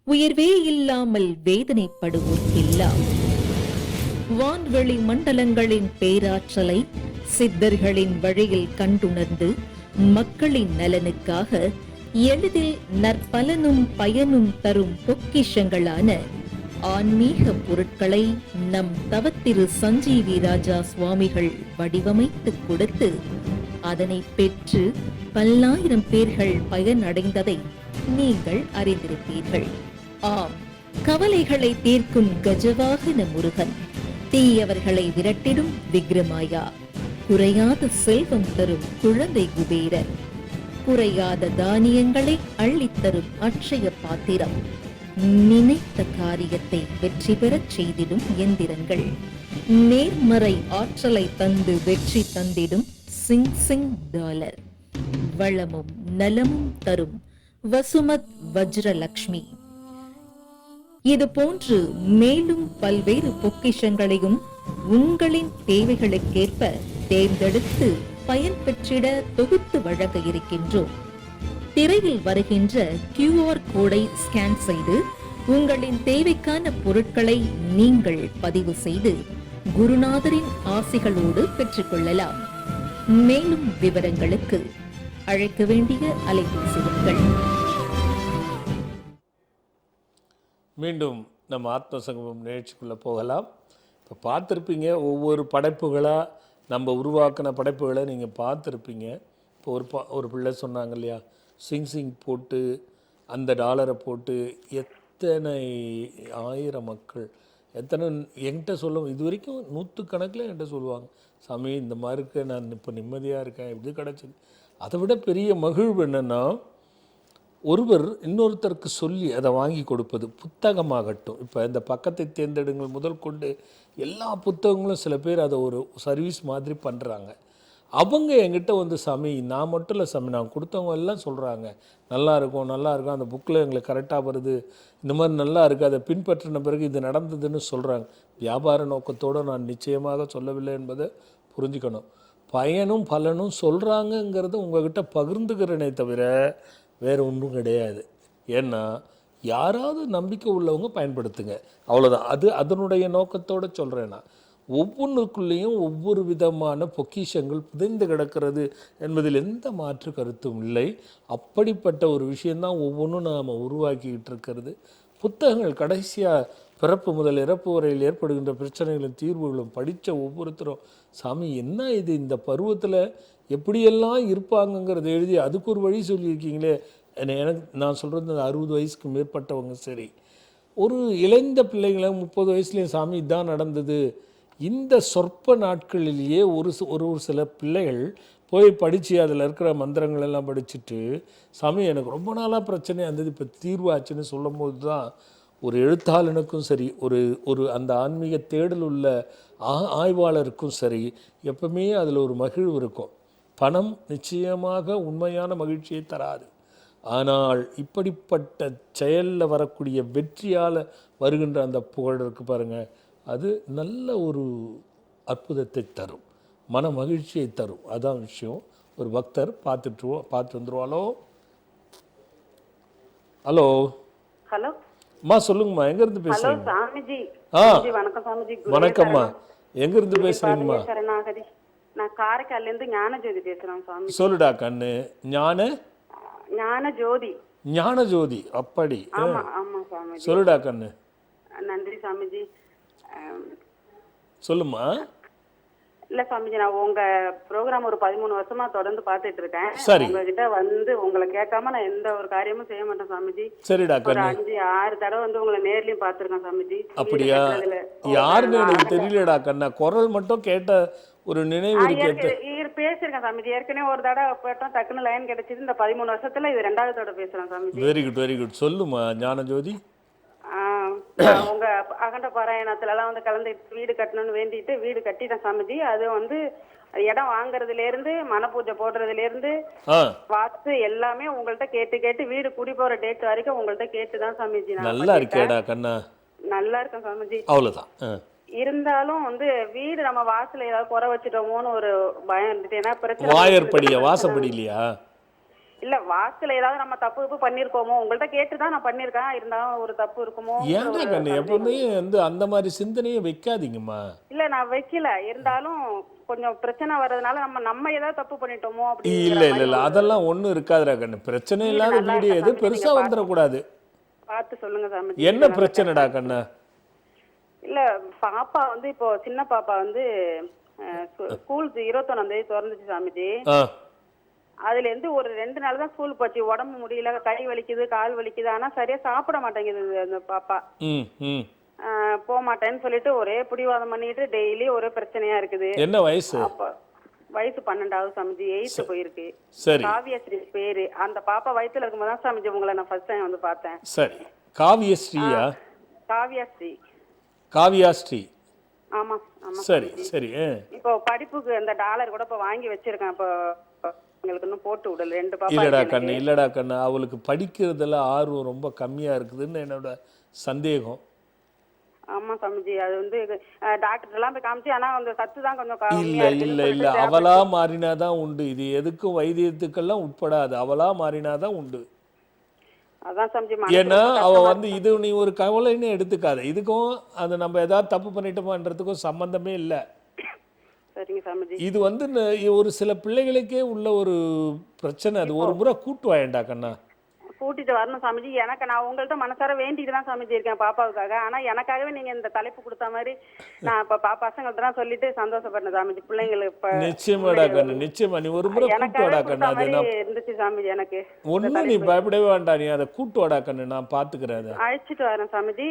உயர்வே இல்லாமல் வேதனைப்படுவோர்க்கெல்லாம் வான்வெளி மண்டலங்களின் பேராற்றலை சித்தர்களின் வழியில் கண்டுணர்ந்து மக்களின் நலனுக்காக எளிதில் நற்பலனும் பயனும் தரும் பொக்கிஷங்களான ஆன்மீக பொருட்களை நம் தவத்திரு சஞ்சீவி ராஜா சுவாமிகள் வடிவமைத்து கொடுத்து அதனை பெற்று பல்லாயிரம் பேர்கள் பயனடைந்ததை நீங்கள் அறிந்திருப்பீர்கள். ஆம், கவலைகளை தீர்க்கும் கஜவாகன முருகன், தீயவர்களை விரட்டிடும் விக்ரமாயா, குறையாத செல்வம் தரும் குழந்தை குபேரர், குறையாத தானியங்களை அள்ளித்தரும் அட்சய பாத்திரம், நினைத்த காரியத்தை வெற்றி பெறச் செய்திடும் எந்திரங்கள், நேர்மறை ஆற்றலை தந்து வெற்றி தந்திடும் சிங் டாலர், வளமும் நலமும் தரும் வசுமத் வஜ்ரலக்ஷ்மி, இது போன்று மேலும் பல்வேறு பொக்கிஷங்களையும் உங்களின் தேவைகளுக்கேற்ப தேர்ந்தெடுத்து பயன் பெற்றிட தொகுத்து வழங்க இருக்கின்றோம். திரையில் வருகின்ற QR கோடை ஸ்கேன் செய்து உங்களின் தேவைக்கான பொருட்களை நீங்கள் பதிவு செய்து குருநாதரின் ஆசிகளோடு பெற்றுக்கொள்ளலாம். மேலும் விவரங்களுக்கு அழைக்க வேண்டிய அலைபேசி எண்கள். மீண்டும் நம்ம ஆத்ம சங்கமம் நிகழ்ச்சிக்குள்ளே போகலாம். இப்போ பார்த்துருப்பீங்க, ஒவ்வொரு படைப்புகளாக நம்ம உருவாக்கின படைப்புகளை நீங்கள் பார்த்துருப்பீங்க. இப்போ ஒரு பிள்ளை சொன்னாங்க இல்லையா, சிங் போட்டு அந்த டாலரை போட்டு எத்தனை ஆயிரம் மக்கள், எத்தனை என்கிட்ட சொல்லுவோம், இது வரைக்கும் 100 கணக்கில் என்கிட்ட சொல்லுவாங்க, சாமி இந்த மாதிரி இருக்க, நான் இப்போ நிம்மதியாக இருக்கேன், எப்படி கிடச்சிது. அதை விட பெரிய மகிழ்வு என்னென்னா, ஒருவர் இன்னொருத்தருக்கு சொல்லி அதை வாங்கி கொடுப்பது, புத்தகமாகட்டும், இப்போ இந்த பக்கத்தை தேர்ந்தெடுங்கள் முதல் கொண்டு எல்லா புத்தகங்களும் சில பேர் அதை ஒரு சர்வீஸ் மாதிரி பண்ணுறாங்க. அவங்க என்கிட்ட வந்து சாமி நான் மட்டும் இல்லை சாமி, நான் கொடுத்தவங்க எல்லாம் சொல்கிறாங்க நல்லா இருக்கும் அந்த புக்கில் எங்களுக்கு கரெக்டாக வருது, இந்த மாதிரி நல்லா இருக்குது, அதை பின்பற்றின பிறகு இது நடந்ததுன்னு சொல்கிறாங்க. வியாபார நோக்கத்தோடு நான் நிச்சயமாக சொல்லவில்லை என்பதை புரிஞ்சுக்கணும். பயனும் பலனும் சொல்கிறாங்கங்கிறத உங்கள்கிட்ட பகிர்ந்துக்கிறேனே தவிர வேறு ஒன்றும் கிடையாது. ஏன்னா யாராவது நம்பிக்கை உள்ளவங்க பயன்படுத்துங்க, அவ்வளோதான். அதனுடைய நோக்கத்தோடு சொல்கிறேன். நான் ஒவ்வொன்றுக்குள்ளேயும் ஒவ்வொரு விதமான பொக்கிஷங்கள் புதைந்து கிடக்கிறது என்பதில் எந்த மாற்று கருத்தும் இல்லை. அப்படிப்பட்ட ஒரு விஷயந்தான் ஒவ்வொன்றும் நாம் உருவாக்கிக்கிட்டு இருக்கிறது. புத்தகங்கள் கடைசியாக பிறப்பு முதல் இறப்பு வரையில் ஏற்படுகின்ற பிரச்சனைகளும் தீர்வுகளும் படித்த ஒவ்வொருத்தரும் சாமி என்ன இது, இந்த பருவத்தில் எப்படியெல்லாம் இருப்பாங்கங்கிறத எழுதி அதுக்கு ஒரு வழி சொல்லியிருக்கீங்களே. எனக்கு நான் சொல்கிறது இந்த 60 வயசுக்கு மேற்பட்டவங்க சரி, ஒரு இளைந்த பிள்ளைங்களை 30 வயசுலேயும் சாமி இதான் நடந்தது. இந்த சொற்ப நாட்களிலேயே ஒரு சில பிள்ளைகள் போய் படித்து அதில் இருக்கிற மந்திரங்கள் எல்லாம் படிச்சுட்டு சாமி எனக்கு ரொம்ப நாளாக பிரச்சனை இருந்தது, இப்போ தீர்வாச்சுன்னு சொல்லும் போது தான் ஒரு எழுத்தாளனுக்கும் சரி, ஒரு அந்த ஆன்மீக தேடல் உள்ள ஆய்வாளருக்கும் சரி, எப்பவுமே அதில் ஒரு மகிழ்வு இருக்கும். பணம் நிச்சயமாக உண்மையான மகிழ்ச்சியை தராது. ஆனால் இப்படிப்பட்ட செயலில் வரக்கூடிய வெற்றியால் வருகின்ற அந்த புகழ் இருக்குது பாருங்கள், அது நல்ல ஒரு அற்புதத்தை தரும், மன மகிழ்ச்சியை தரும். அதான் விஷயம். ஒரு பக்தர் பார்த்து வந்துருவாளோ. ஹலோ ஹலோ அம்மா சொல்லுங்கம்மா, எங்கேருந்து பேசுகிறீங்க? சாமிஜி. வணக்கம் சாமிஜி. வணக்கம்மா, எங்கேருந்து பேசுகிறீங்கம்மா? சரணாகதி. நான் காரைக்கால்லேருந்து ஞானஜோதி பேசுகிறேன் சாமி. சொல்லுடா கண்ணு. ஞானஜோதி. ஞானஜோதி, அப்படி. ஆமாம் சாமிஜி. சொல்லுடா கண்ணு. நன்றி சாமிஜி. சொல்லுமா. இல்லை சாமிஜி, நான் உங்கள் ப்ரோக்ராம் ஒரு 13 வருஷமாக தொடர்ந்து பார்த்துட்டு இருக்கேன். சரி. உங்ககிட்ட வந்து உங்களை கேட்காம நான் எந்த ஒரு காரியமும் செய்ய மாட்டேன் சாமிஜி. சரிடா ஒரு கண்ணு. 5-6 தடவை வந்து உங்களை நேர்லையும் பார்த்துருக்கேன் சாமிஜி. அப்படியா? யாருன்னு எனக்கு தெரியலடா கண்ணா, குரல் மட்டும் கேட்ட ஒரு நினைவு கேட்டு பேசிருக்கேன் சாமிஜி. ஏற்கனவே ஒரு தடவை போட்டோம், டக்குன்னு லைன் கிடைச்சது. இந்த 13 வருஷத்துல இது 2வது தடவை பேசுறேன் சாமிஜி. Very good. சொல்லுமா ஞானஜோதி. உங்க அகண்ட பாராயணத்துல எல்லாம் வந்து கலந்து வீடு கட்டணும்னு வேண்டிட்டு வீடு கட்டிட்டேன் சாமிஜி. அது வந்து இடம் வாங்குறதுல இருந்து மன பூஜை போடுறதுல இருந்து வாஸ்து எல்லாமே உங்கள்ட்ட கேட்டு வீடு குடி போற டேட் வரைக்கும் உங்கள்ட்ட கேட்டுதான் சாமிஜி. நல்லா இருக்கேடா கண்ணா. நல்லா இருக்கேன் சாமிஜி. அவ்வளவுதான். இருந்தாலும் வந்து வீடு நம்ம வாசல ஏதாவது குறை வச்சுட்டோமோன்னு ஒரு பயம் இருந்துட்டு. ஏன்னா பிரச்சனை வாயற்படியா வாசப்படி இல்லையா? இல்ல, வாசல ஏதாவது நம்ம தப்பு பண்ணிருக்கோமோ, உங்கள்ட்ட கேட்டுதான் நான் பண்ணிருக்கேன், இருந்தாலும் ஒரு தப்பு இருக்குமோ. ஏன்டா கண்ணு எப்பவுமே வந்து அந்த மாதிரி சிந்தனையை வைக்காதீங்கம்மா. இல்ல நான் வைக்கல, இருந்தாலும் கொஞ்சம் பிரச்சனை வர்றதுனால நம்ம ஏதாவது தப்பு பண்ணிட்டோமோ அப்படி. இல்ல அதெல்லாம் ஒண்ணும் இருக்காதுடா கண்ணு. பிரச்சனை இல்லாத வீடு எது பெருசா வந்துடக்கூடாது. பார்த்து சொல்லுங்க சாமி. என்ன பிரச்சனைடா கண்ணு? இல்ல பாப்பா வந்து இப்போ சின்ன பாப்பா வந்து ஸ்கூல் 21ஆம் தேதி திறந்துச்சு சாமிஜி. அதுல இருந்து ஒரு 2 நாள் தான் ஸ்கூல் போச்சு. உடம்பு முடியல, கை வலிக்குது, கால் வலிக்குது, ஆனா சரியா சாப்பிட மாட்டேங்குது அந்த பாப்பா. போக மாட்டேன்னு சொல்லிட்டு ஒரே பிடிவாதம் பண்ணிட்டு டெய்லி ஒரே பிரச்சனையா இருக்குது. என்ன வயசு? வயசு 12வது சாமிஜி. 8th போயிருக்கு. சரி. காவியஸ்ரீ பேரு. அந்த பாப்பா வயித்துல இருக்கும்போது தான் சாமிஜி உங்களை நான் ஃபர்ஸ்ட் டைம் வந்து பார்த்தேன். சரி. காவியஸ்ரீயா? காவியாஸ்ரீ. ஆமா. சரி. இப்போ படிப்புக்கு அந்த டாலர் கூட இப்ப வாங்கி வச்சிருக்கேன். இப்போ உங்களுக்கு இன்னும் போட்டு விடல. 2 பாப்பா. இல்லடா கண்ணு அவளுக்கு படிக்கிறதுல ஆர்வம் ரொம்ப கம்மியா இருக்குதுன்னு என்னோட சந்தேகம். ஆமா சாமிஜி. அது வந்து டாக்டர் எல்லாம் போய் காமிச்சு, ஆனா அந்த சத்து தான் கொஞ்சம் கம்மியா இருக்கு. இல்ல அவளா மாறினாதான் உண்டு. இது எதுக்கும் வைத்தியத்துக்கெல்லாம் உட்படாது. அவளா மாறினாதான் உண்டு. அதான் சாமிஜி. ஏன்னா அவ வந்து இது நீ ஒரு கவலைன்னு எடுத்துக்காத. இதுக்கும் அது நம்ம ஏதாவது தப்பு பண்ணிட்டோமான்றதுக்கும் சம்பந்தமே இல்லை. சரிங்க சாமிஜி. இது வந்து ஒரு சில பிள்ளைகளுக்கே உள்ள ஒரு பிரச்சனை. அது ஒரு முறை கூட்டு வாயண்டா கண்ணா. கூட்டிட்டு வரணும் சாமிஜி. எனக்கு நான் உங்கள்ட்ட மனசார வேண்டிட்டு தான் சாமிஜி இருக்கேன் பாப்பாவுக்காக. ஆனா எனக்காகவே நீங்க இந்த தலைப்பு கொடுத்த மாதிரி நான் இப்ப பசங்கள்ட்ட தான் சொல்லிட்டு சந்தோஷப்பட்டேன் சாமிஜி. பிள்ளைங்களுக்கு நிச்சயமாடா கண்ணு, நிச்சயமா நீ ஒரு முறை கூட்டு வாடா கண்ணு. அது இருந்துச்சு சாமிஜி. எனக்கு ஒண்ணு நீ பயப்படவே வேண்டாம். நீ அதை கூட்டு வாடா கண்ணு, நான் பாத்துக்கிறேன். அழைச்சிட்டு வரேன் சாமிஜி.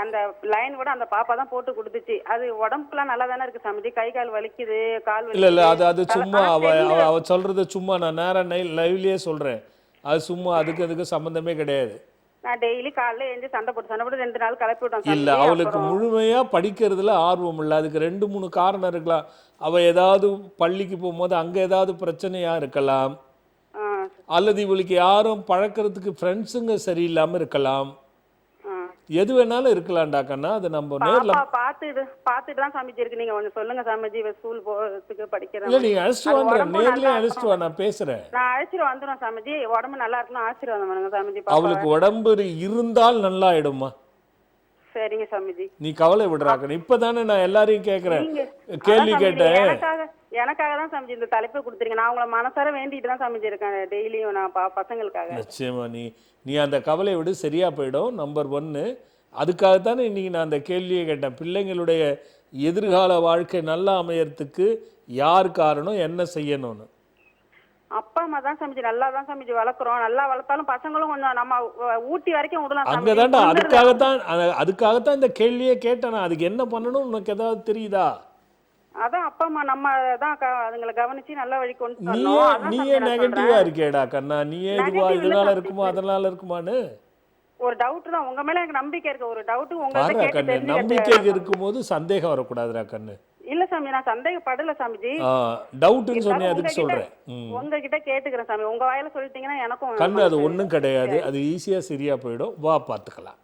அந்த லைன் கூட அந்த பாப்பா தான் போட்டு கொடுத்துச்சு. அது உடம்புலாம் நல்லா தானே இருக்கு சாமிஜி. கை கால் வலிக்குது, கால் வலி. இல்ல அது சும்மா அவ சொல்றது சும்மா. நான் நேரம் லைவ்லயே சொல்றேன். அது சும்மா அதுக்கு சம்மந்தமே கிடையாது. நான் டெய்லி காலைல எழுந்து சண்டை போட்டு 2 நாள் கிளப்பி விட்டோம் இல்லை, சாமிஜி. அவளுக்கு முழுமையாக படிக்கிறதுல ஆர்வம் இல்லை. அதுக்கு 2-3 காரணம் இருக்கலாம். அவள் ஏதாவது பள்ளிக்கு போகும்போது அங்கே ஏதாவது பிரச்சனையாக இருக்கலாம், ஆ, அல்லது இவளுக்கு யாரும் பழக்கிறதுக்கு ஃப்ரெண்ட்ஸுங்க சரியில்லாமல் இருக்கலாம். ஆ. எது வேணாலும் இருக்கலாம்டா கண்ணா. அது நம்ம நேரில் பாப்பா பார்த்துட்டு தான் சாமிஜி இருக்கு. நீங்க ஒண்ணு சொல்லுங்க சாமிஜி, இவ ஸ்கூல் போறதுக்கு படிக்கிறேன். இல்லை, நீங்கள் அழைச்சிட்டு அது வான்ற, உடம்பு நேர்லேயே நல்லா அழைச்சிட்டு வா, நான் பேசுகிறேன். நான் அழைச்சிட்டு வந்துடும் சாமிஜி. உடம்பு நல்லா இருக்கணும், ஆசீர்வாதம் பண்ணுங்க சாமிஜி. அவளுக்கு உடம்பு இருந்தால் நல்லா ஆயிடுமா. சரிங்க சாமிஜி. நீ கவலை விடுறாக்கணும். இப்பதானே நான் எல்லாரையும் கேட்குறேன், கேள்வி அதான் சாமிஜி, கேட்டேன். எனக்காக தான் சாமிஜி இந்த தலைப்பை கொடுத்துருங்க. நான் உங்களை மனசார வேண்டிட்டு தான் சாமிஜி இருக்கேன் டெய்லியும் நான் பசங்களுக்காக. நிச்சயமா நீ அந்த கவலை விடு, சரியா போயிடும். நம்பர் 1. அதுக்காகத்தானே இன்னைக்கு நான் அந்த கேள்வியை கேட்டேன். பிள்ளைங்களுடைய எதிர்கால வாழ்க்கை நல்லா அமையறதுக்கு யார் காரணம், என்ன செய்யணும்னு. அப்பா அம்மா தான் சாமிஜி, நல்லா தான் சாமிஜி வளர்க்குறோம். நல்லா வளர்த்தாலும் பசங்களும் கொஞ்சம் நம்ம ஊட்டி வரைக்கும் விடலாம் சாமிஜி. அங்கதான்டா, அதுக்காகத்தான் இந்த கேள்வியே கேட்டேன். அதுக்கு என்ன பண்ணணும் உனக்கு ஏதாவது தெரியுதா? அதான் அப்பா அம்மா நம்ம தான் அதுங்களை கவனிச்சு நல்ல வழி கொண்டு நீயே வரணும். நீயே நெகட்டிவா இருக்கேடா கண்ணா. நீயே இதுவா இதனால இருக்குமா அதனால இருக்குமான்னு ஒரு டவுட் தான். உங்க மேல எனக்கு நம்பிக்கை இருக்கு. ஒரு டவுட் பாரு உங்கள்ட்ட கண்ணு. கேட்டு நம்பிக்கை இருக்கும்போது சந்தேகம் வரக்கூடாதுடா கண்ணு. இல்ல சாமி, நான் சந்தேகப்படல சாமிஜி. டவுட்னு சொன்னேன், அதுக்கு சொல்றேன். உங்ககிட்ட கேட்டுக்கிறேன் சாமி. உங்க வாயில சொல்லிட்டீங்கன்னா எனக்கும் கண்ணு அது ஒண்ணும் கிடையாது. அது ஈஸியா சரியா போயிடும். வா பார்த்துக்கலாம்.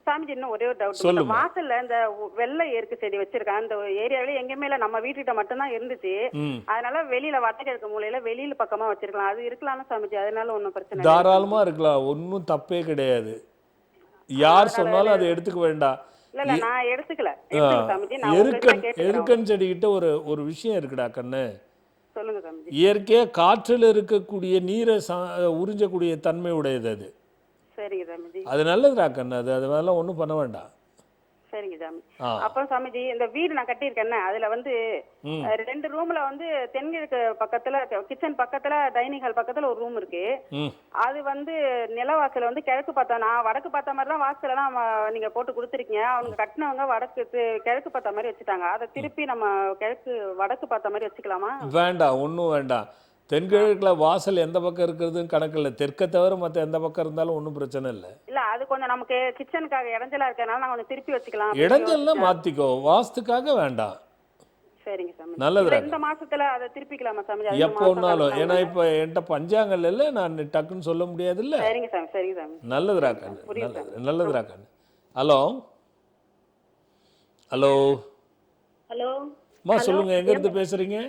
சாமிஜி, இன்னும் ஒரே ஒரு டவுட். வாசல்ல இந்த வெள்ளை ஏற்கு செடி வச்சிருக்கேன். அந்த ஏரியாவில எங்கேயுமே இல்ல, நம்ம வீட்டுக்கிட்ட மட்டும்தான் இருந்துச்சு. அதனால வெளியில வடகிழக்கு மூலையில வெளியில பக்கமா வச்சிருக்கலாம். அது இருக்கலாம்னு சாமிஜி, அதனால ஒன்றும் பிரச்சனை இல்லை. தாராளமா இருக்கலாம், ஒன்றும் தப்பே கிடையாது. யார் சொன்னாலும் அதை எடுத்துக்க வேண்டாம். இல்ல நான் எடுத்துக்கல சாமிஜி. நான் உங்ககிட்ட கேட்டுக்கிறேன். எருக்கன் செடிகிட்ட ஒரு விஷயம் இருக்குடா கண்ணு. சொல்லுங்க சாமிஜி. இயற்கையா காற்றில் இருக்கக்கூடிய நீரை உறிஞ்சக்கூடிய தன்மை உடையது அது. சரிங்க சாமிஜி. அது நல்லதுடா கண்ணு. அது அதெல்லாம் ஒன்றும் பண்ண வேண்டாம். சரிங்க சாமி. அப்புறம் சாமிஜி, இந்த வீடு நான் கட்டியிருக்கேன். அதுல வந்து 2 ரூம்ல வந்து தென்கிழக்கு பக்கத்துல, கிச்சன் பக்கத்துல, டைனிங் ஹால் பக்கத்துல ஒரு ரூம் இருக்கு. அது வந்து நிலவாசல வந்து கிழக்கு பார்த்தா, நான் வடக்கு பார்த்த மாதிரி தான் வாசல எல்லாம் நீங்க போட்டு கொடுத்துருக்கீங்க. அவங்க கட்டினவங்க கிழக்கு பார்த்த மாதிரி வச்சுட்டாங்க. அதை திருப்பி நம்ம வடக்கு பார்த்த மாதிரி வச்சுக்கலாமா? வேண்டாம், ஒன்றும் வேண்டாம். தென்கிழக்கில் வாசல் எந்த பக்கம் இருக்கிறதுன்னு கணக்கு இல்லை. தெற்கை தவிர மற்ற எந்த பக்கம் இருந்தாலும் ஒன்றும் பிரச்சனை இல்லை. இல்ல அது கொஞ்சம் நமக்கு கிச்சனுக்காக இடைஞ்சலா இருக்கனால நான் கொஞ்சம் திருப்பி வச்சுக்கலாம். இடைஞ்சல்லாம் மாத்திக்கோ, வாஸ்துக்காக வேண்டாம். சரிங்க சாமி. நல்லதுடா. இந்த மாசத்துல அதை திருப்பிக்கலாமா சாமி? எப்போனாலும். ஏன்னா இப்போ என்கிட்ட பஞ்சாங்கல்ல இல்லை, நான் டக்குன்னு சொல்ல முடியாது இல்லை. சரிங்க சாமி. சரிங்க சாமி. நல்லதுடா கண்ணு. நல்லதுடா கண்ணு. ஹலோ ஹலோ ஹலோ அம்மா, சொல்லுங்க, எங்க இருந்து பேசுறீங்க?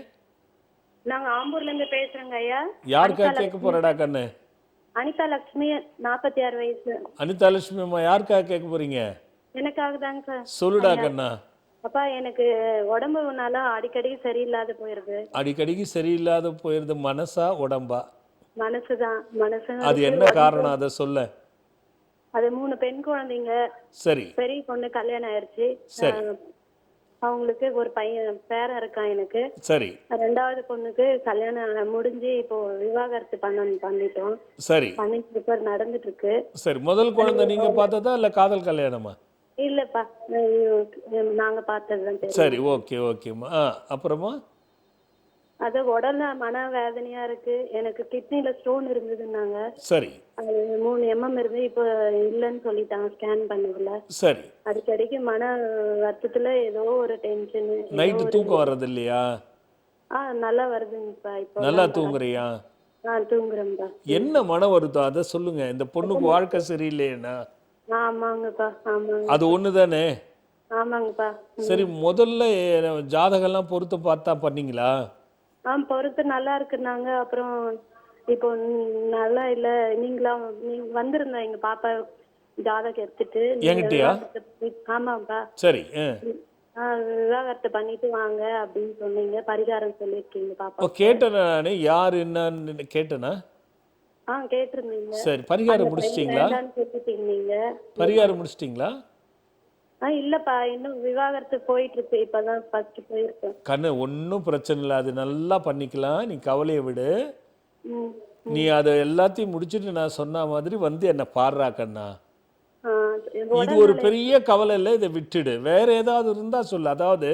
நாங்க ஆம்பூர்ல இருந்து பேசுறோங்க ஐயா. யாருக்காக கேட்க போறடா கண்ணு? அனிதா லட்சுமி, 46 வயசு. அனிதா லட்சுமி அம்மா, யாருக்காக கேட்க போறீங்க? எனக்காக தாங்க சார். சொல்லுடா கண்ணா. அப்பா, எனக்கு உடம்புனால அடிக்கடி சரியில்லாத போயிருது. அடிக்கடிக்கு சரியில்லாத போயிருது. மனசா உடம்பா? மனசுதான். அது என்ன காரணம், அதை சொல்ல. அது 3 பெண் குழந்தைங்க. சரி. பெரிய பொண்ணு கல்யாணம் ஆயிடுச்சு. சரி. அவங்களுக்கு ஒரு பையன் பேரன் இருக்கான் எனக்கு. சரி. 2வது பொண்ணுக்கு கல்யாணம் முடிஞ்சு இப்போ விவாகரத்து பண்ணிட்டோம். சரி. பண்ணிட்டு இப்ப நடந்துட்டு இருக்கு. சரி. முதல் குழந்தை நீங்க பார்த்ததா இல்ல காதல் கல்யாணமா? இல்லப்பா, நாங்க பார்த்ததுதான் தெரியும். சரி, ஓகேம்மா. அப்புறமா அது உடல்ல மன வேதனையா இருக்கு. எனக்கு கிட்னில ஸ்டோன் இருந்ததுன்னாங்க. சரி. அது 3 mm இருந்து இப்போ இல்லைன்னு சொல்லிட்டாங்க ஸ்கேன் பண்ணதுல. சரி. அடிக்கடிக்கு மன வருத்தத்துல ஏதோ ஒரு டென்ஷன். நைட்டு தூக்கம் வர்றது இல்லையா? நல்லா வருதுங்கப்பா. இப்போ நல்லா தூங்குறியா? தூங்குறேன்ப்பா. என்ன மன வருத்தம், அதை சொல்லுங்க. இந்த பொண்ணுக்கு வாழ்க்கை சரியில்லையா? ஆமாங்கப்பா. ஆமாங்க. அது ஒண்ணுதானே? ஆமாங்கப்பா. சரி, முதல்ல ஜாதகம்லாம் பொருத்த பார்த்தா பண்ணீங்களா? பொறுத்து நல்லா இருக்குனாங்க. அப்புறம் இப்போ நல்லா இல்ல. நீங்க வந்திருந்தா எங்க பாப்பா ஜாதகம் எடுத்துட்டு. என்கிட்டயா? ஆமாப்பா. சரி. விவாகரத்து பண்ணிட்டு வாங்க அப்படின்னு சொன்னீங்க. பரிகாரம் சொல்லிருக்கீங்க பாப்பா. கேட்டேனா நானு? யாரு என்னன்னு கேட்டேனா? கேட்டிருந்தீங்க. சரி. பரிகாரம் முடிச்சிட்டீங்களா? பரிகாரம் முடிச்சிட்டீங்களா? இல்லப்பா, இன்னும் விவாகரத்து போயிட்டு இருக்கு. இப்பதான் ஃபர்ஸ்ட் போயிருக்கேன். கண்ணு, ஒன்றும் பிரச்சனை இல்லை, அது நல்லா பண்ணிக்கலாம். நீ கவலையை விடு. நீ அதை எல்லாத்தையும் முடிச்சுட்டு நான் சொன்ன மாதிரி வந்து என்ன பாடுறா கண்ணா. இது ஒரு பெரிய கவலை இல்லை, இதை விட்டுடு. வேற ஏதாவது இருந்தா சொல்லு. அதாவது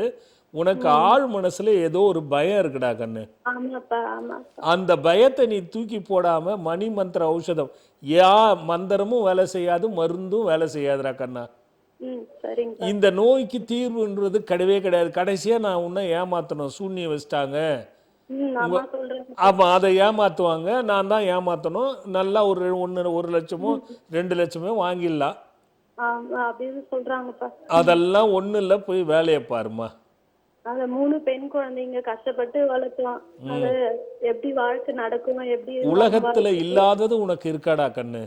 உனக்கு ஆழ் மனசுல ஏதோ ஒரு பயம் இருக்குடா கண்ணு. ஆமாப்பா ஆமா. அந்த பயத்தை நீ தூக்கி போடாம மணி மந்திர ஔஷதம், மந்திரமும் வேலை செய்யாது, மருந்தும் வேலை செய்யாதுடா கண்ணா. சரிங்க. இந்த நோய்க்கு தீர்வுன்றது கிடையவே கிடையாது. கடைசியா நான் உன்னை ஏமாத்தணும், சூன்யம் வச்சிட்டாங்க, ஆமா அதை ஏமாத்துவாங்க, நான் தான் ஏமாத்தணும், நல்லா ஒரு 1 லட்சமோ 2 லட்சமோ வாங்கிடலாம், அப்படின்னு சொல்றாங்கப்பா. அதெல்லாம் ஒண்ணு இல்ல, போய் வேலையை பாருமா. அந்த 3 பெண் குழந்தைங்க கஷ்டப்பட்டு வளர்த்தோம், அது எப்படி வாழ்க்கை நடக்கும், எப்படி உலகத்துல இல்லாதது உனக்கு இருக்காடா கண்ணு?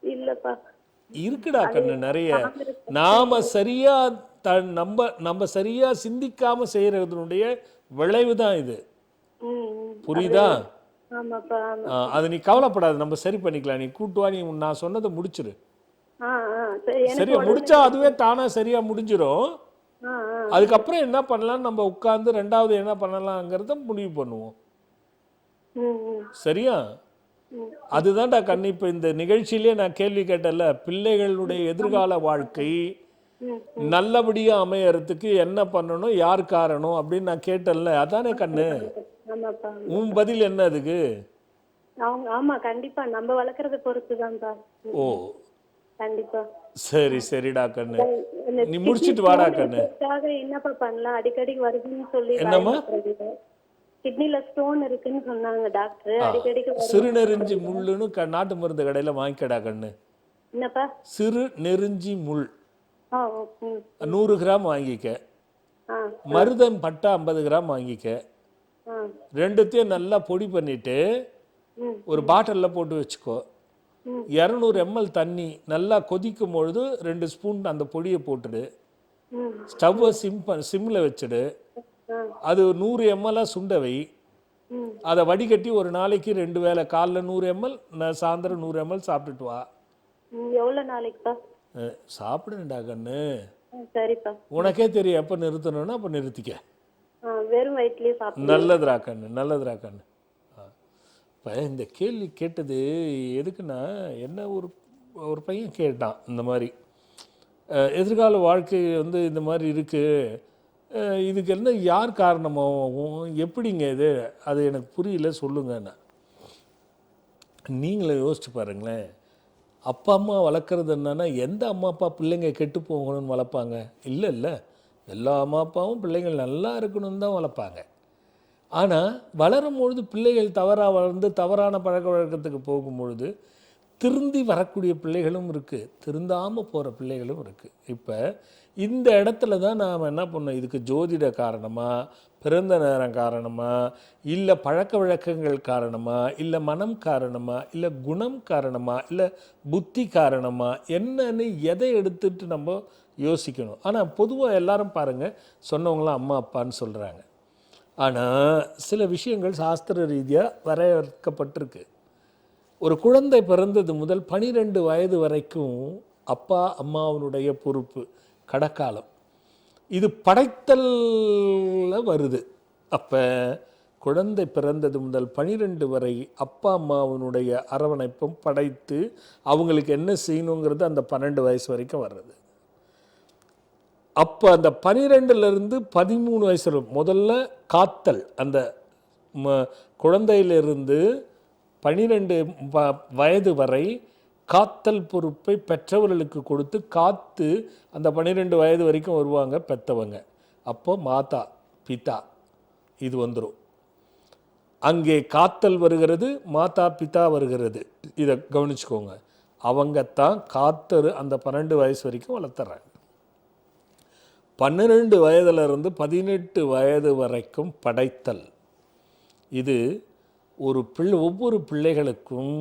இல்லப்பா. இருக்குடா கண்ணு, நிறைய. நாம சரியா நம்ம சரியா சிந்திக்காம செய்யறதுனுடைய விளைவு தான் இது. புரியுதா? அது நீ கவலைப்படாது, நம்ம சரி பண்ணிக்கலாம். நீ கூட்டுவா, நீ நான் சொன்னதை முடிச்சிரு. சரியா முடிச்சா அதுவே தானா சரியா முடிஞ்சிடும். அதுக்கப்புறம் என்ன பண்ணலாம், நம்ம உட்கார்ந்து 2வது என்ன பண்ணலாங்கிறத முடிவு பண்ணுவோம். சரியா? அதுதான்டா கண்ணு. இப்ப இந்த நிகழ்ச்சியிலே நான் கேள்வி கேட்டல, பிள்ளைகளுடைய எதிர்கால வாழ்க்கை நல்லபடியா அமையறதுக்கு என்ன பண்ணணும், யார் காரணம் அப்படின்னு நான் கேட்டல, அதானே கண்ணு? உன் பதில் என்ன அதுக்கு? ஆமா கண்டிப்பா, நம்ம வளர்க்கறத பொறுத்துதான்ப்பா. ஓ கண்டிப்பா. சரி சரிடா கண்ணு, நீ முடிச்சிட்டு வாடா கண்ணு. என்னப்பா பண்ணலாம், அடிக்கடி வருதுன்னு சொல்லி. என்னம்மா? கிட்னில ஸ்டோன் இருக்குன்னு சொன்னாங்க டாக்டர், அடிக்கடி. சிறுநெருஞ்சி முள்ளுன்னு நாட்டு மருந்து கடையில வாங்கிக்கடா கண்ணு. என்னப்பா? சிறுநெருஞ்சி முள் 100 கிராம் வாங்கிக்க, மருதம் பட்டா 50 கிராம் வாங்கிக்க, ரெண்டுத்தையும் நல்லா பொடி பண்ணிட்டு ஒரு பாட்டில்ல போட்டு வச்சுக்கோ. 200 ml தண்ணி நல்லா கொதிக்கும் பொழுது 2 ஸ்பூன் அந்த பொடியை போட்டுடு. ஸ்டவ்வை சிம்ல வச்சுடு. அது 100 ml சுண்ட வை. அதை வடிகட்டி ஒரு நாளைக்கு 2 வேளை, காலைல 100 ml, சாயந்தரம் 100 ml சாப்பிட்டுட்டு வா. எவ்வளவு நாளைக்குப்பா சாப்பிடுடா கண்ணு. சரிப்பா. உனக்கே தெரியும் எப்ப நிறுத்தணும்னா அப்ப நிறுத்திக்க. வெறும் வயிற்றுலயே சாப்பிடு. நல்லதுரா கண்ணு, நல்லதுரா கண்ணு. இப்போ இந்த கேள்வி கேட்டது எதுக்குன்னா, என்ன ஒரு பையன் கேட்டான் இந்த மாதிரி, எதிர்கால வாழ்க்கை இந்த மாதிரி இருக்குது, இதுக்கு என்ன யார் காரணமாகும், எப்படிங்க இது, அது எனக்கு புரியல சொல்லுங்கண்ணா. நீங்களே யோசிச்சு பாருங்களேன், அப்பா அம்மா வளர்க்குறது என்னன்னா, எந்த அம்மா அப்பா பிள்ளைங்க கெட்டு போகணும்னு வளர்ப்பாங்க? இல்லை, எல்லா அம்மா அப்பாவும் பிள்ளைங்கள் நல்லா இருக்கணும்னு தான் வளர்ப்பாங்க. ஆனால் வளரும்பொழுது பிள்ளைகள் தவறாக வளர்ந்து தவறான பழக்க வழக்கத்துக்கு போகும்பொழுது திருந்தி வரக்கூடிய பிள்ளைகளும் இருக்குது, திருந்தாமல் போகிற பிள்ளைகளும் இருக்குது. இப்போ இந்த இடத்துல தான் நாம் என்ன பண்ணோம், இதுக்கு ஜோதிட காரணமாக, பிறந்த நேரம் காரணமாக, இல்லை பழக்க வழக்கங்கள் காரணமாக, இல்லை மனம் காரணமாக, இல்லை குணம் காரணமாக, இல்லை புத்தி காரணமாக, என்னன்னு எதை எடுத்துட்டு நம்ம யோசிக்கணும். ஆனால் பொதுவாக எல்லாரும் பாருங்கள், சொன்னவங்களாம் அம்மா அப்பான்னு சொல்கிறாங்க. ஆனால் சில விஷயங்கள் சாஸ்திர ரீதியாக வரையறுக்கப்பட்டிருக்கு. ஒரு குழந்தை பிறந்தது முதல் 12 வயது வரைக்கும் அப்பா அம்மாவனுடைய பொறுப்பு, கடக்காலம். இது படைத்தல்ல வருது. அப்போ குழந்தை பிறந்தது முதல் 12 வரை அப்பா அம்மாவனுடைய அரவணைப்பும் படைத்து அவங்களுக்கு என்ன செய்யணுங்கிறது அந்த 12 வயசு வரைக்கும் வர்றது. அப்போ அந்த 12லேருந்து 13 வயசு முதல்ல காத்தல், அந்த குழந்தையிலிருந்து 12 வயது வரை காத்தல் பொறுப்பை பெற்றவர்களுக்கு கொடுத்து காத்து அந்த 12 வயது வரைக்கும் வருவாங்க பெற்றவங்க. அப்போ மாதா பிதா இது வந்துடும். அங்கே காத்தல் வருகிறது, மாதா பிதா வருகிறது. இதை கவனிச்சுக்கோங்க. அவங்கத்தான் காத்தரு அந்த 12 வயசு வரைக்கும் வளர்த்துறாங்க. 12 வயதிலிருந்து 18 வயது வரைக்கும் படைத்தல். இது ஒவ்வொரு பிள்ளைகளுக்கும்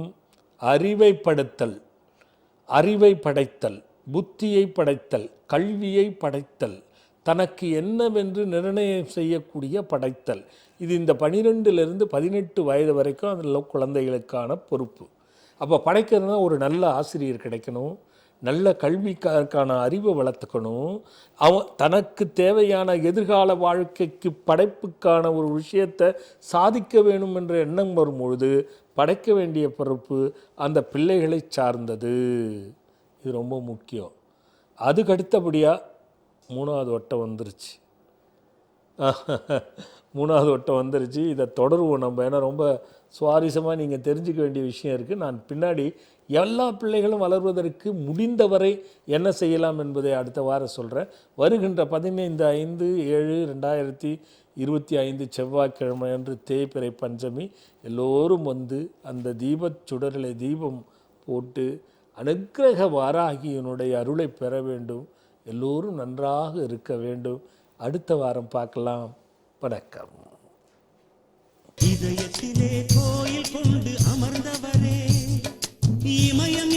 அறிவை படைத்தல், புத்தியை படைத்தல், கல்வியை படைத்தல், தனக்கு என்னவென்று நிர்ணயம் செய்யக்கூடிய படைத்தல். இது இந்த 12லேருந்து 18 வயது வரைக்கும் அதில் குழந்தைகளுக்கான பொறுப்பு. அப்போ படைக்கிறதுனா ஒரு நல்ல ஆசிரியர் கிடைக்கணும், நல்ல கல்விக்கான அறிவை வளர்த்துக்கணும், தனக்கு தேவையான எதிர்கால வாழ்க்கைக்கு படைப்புக்கான ஒரு விஷயத்தை சாதிக்க வேணும் என்ற எண்ணம் வரும்பொழுது படைக்க வேண்டிய பொறுப்பு அந்த பிள்ளைகளை சார்ந்தது. இது ரொம்ப முக்கியம். அதுக்கு அடுத்தபடியாக 3வது வட்டம் வந்துருச்சு. 3வது வட்டம் வந்துருச்சு. இதை தொடருவோம் நம்ம. ஏன்னா ரொம்ப சுவாரஸ்யமாக நீங்கள் தெரிஞ்சுக்க வேண்டிய விஷயம் இருக்குது. நான் பின்னாடி எல்லா பிள்ளைகளும் வளர்வதற்கு முடிந்தவரை என்ன செய்யலாம் என்பதை அடுத்த வாரம் சொல்கிறேன். வருகின்ற 15/5/7/2025 செவ்வாய்க்கிழமை அன்று தேய்பிறை பஞ்சமி. எல்லோரும் வந்து அந்த தீபச் சுடரிலே தீபம் போட்டு அனுக்கிரக வாராகியினுடைய அருளை பெற வேண்டும். எல்லோரும் நன்றாக இருக்க வேண்டும். அடுத்த வாரம் பார்க்கலாம். வணக்கம். இதயத்திலே கோயில் கொண்டு அமர்ந்தவரே இமயம்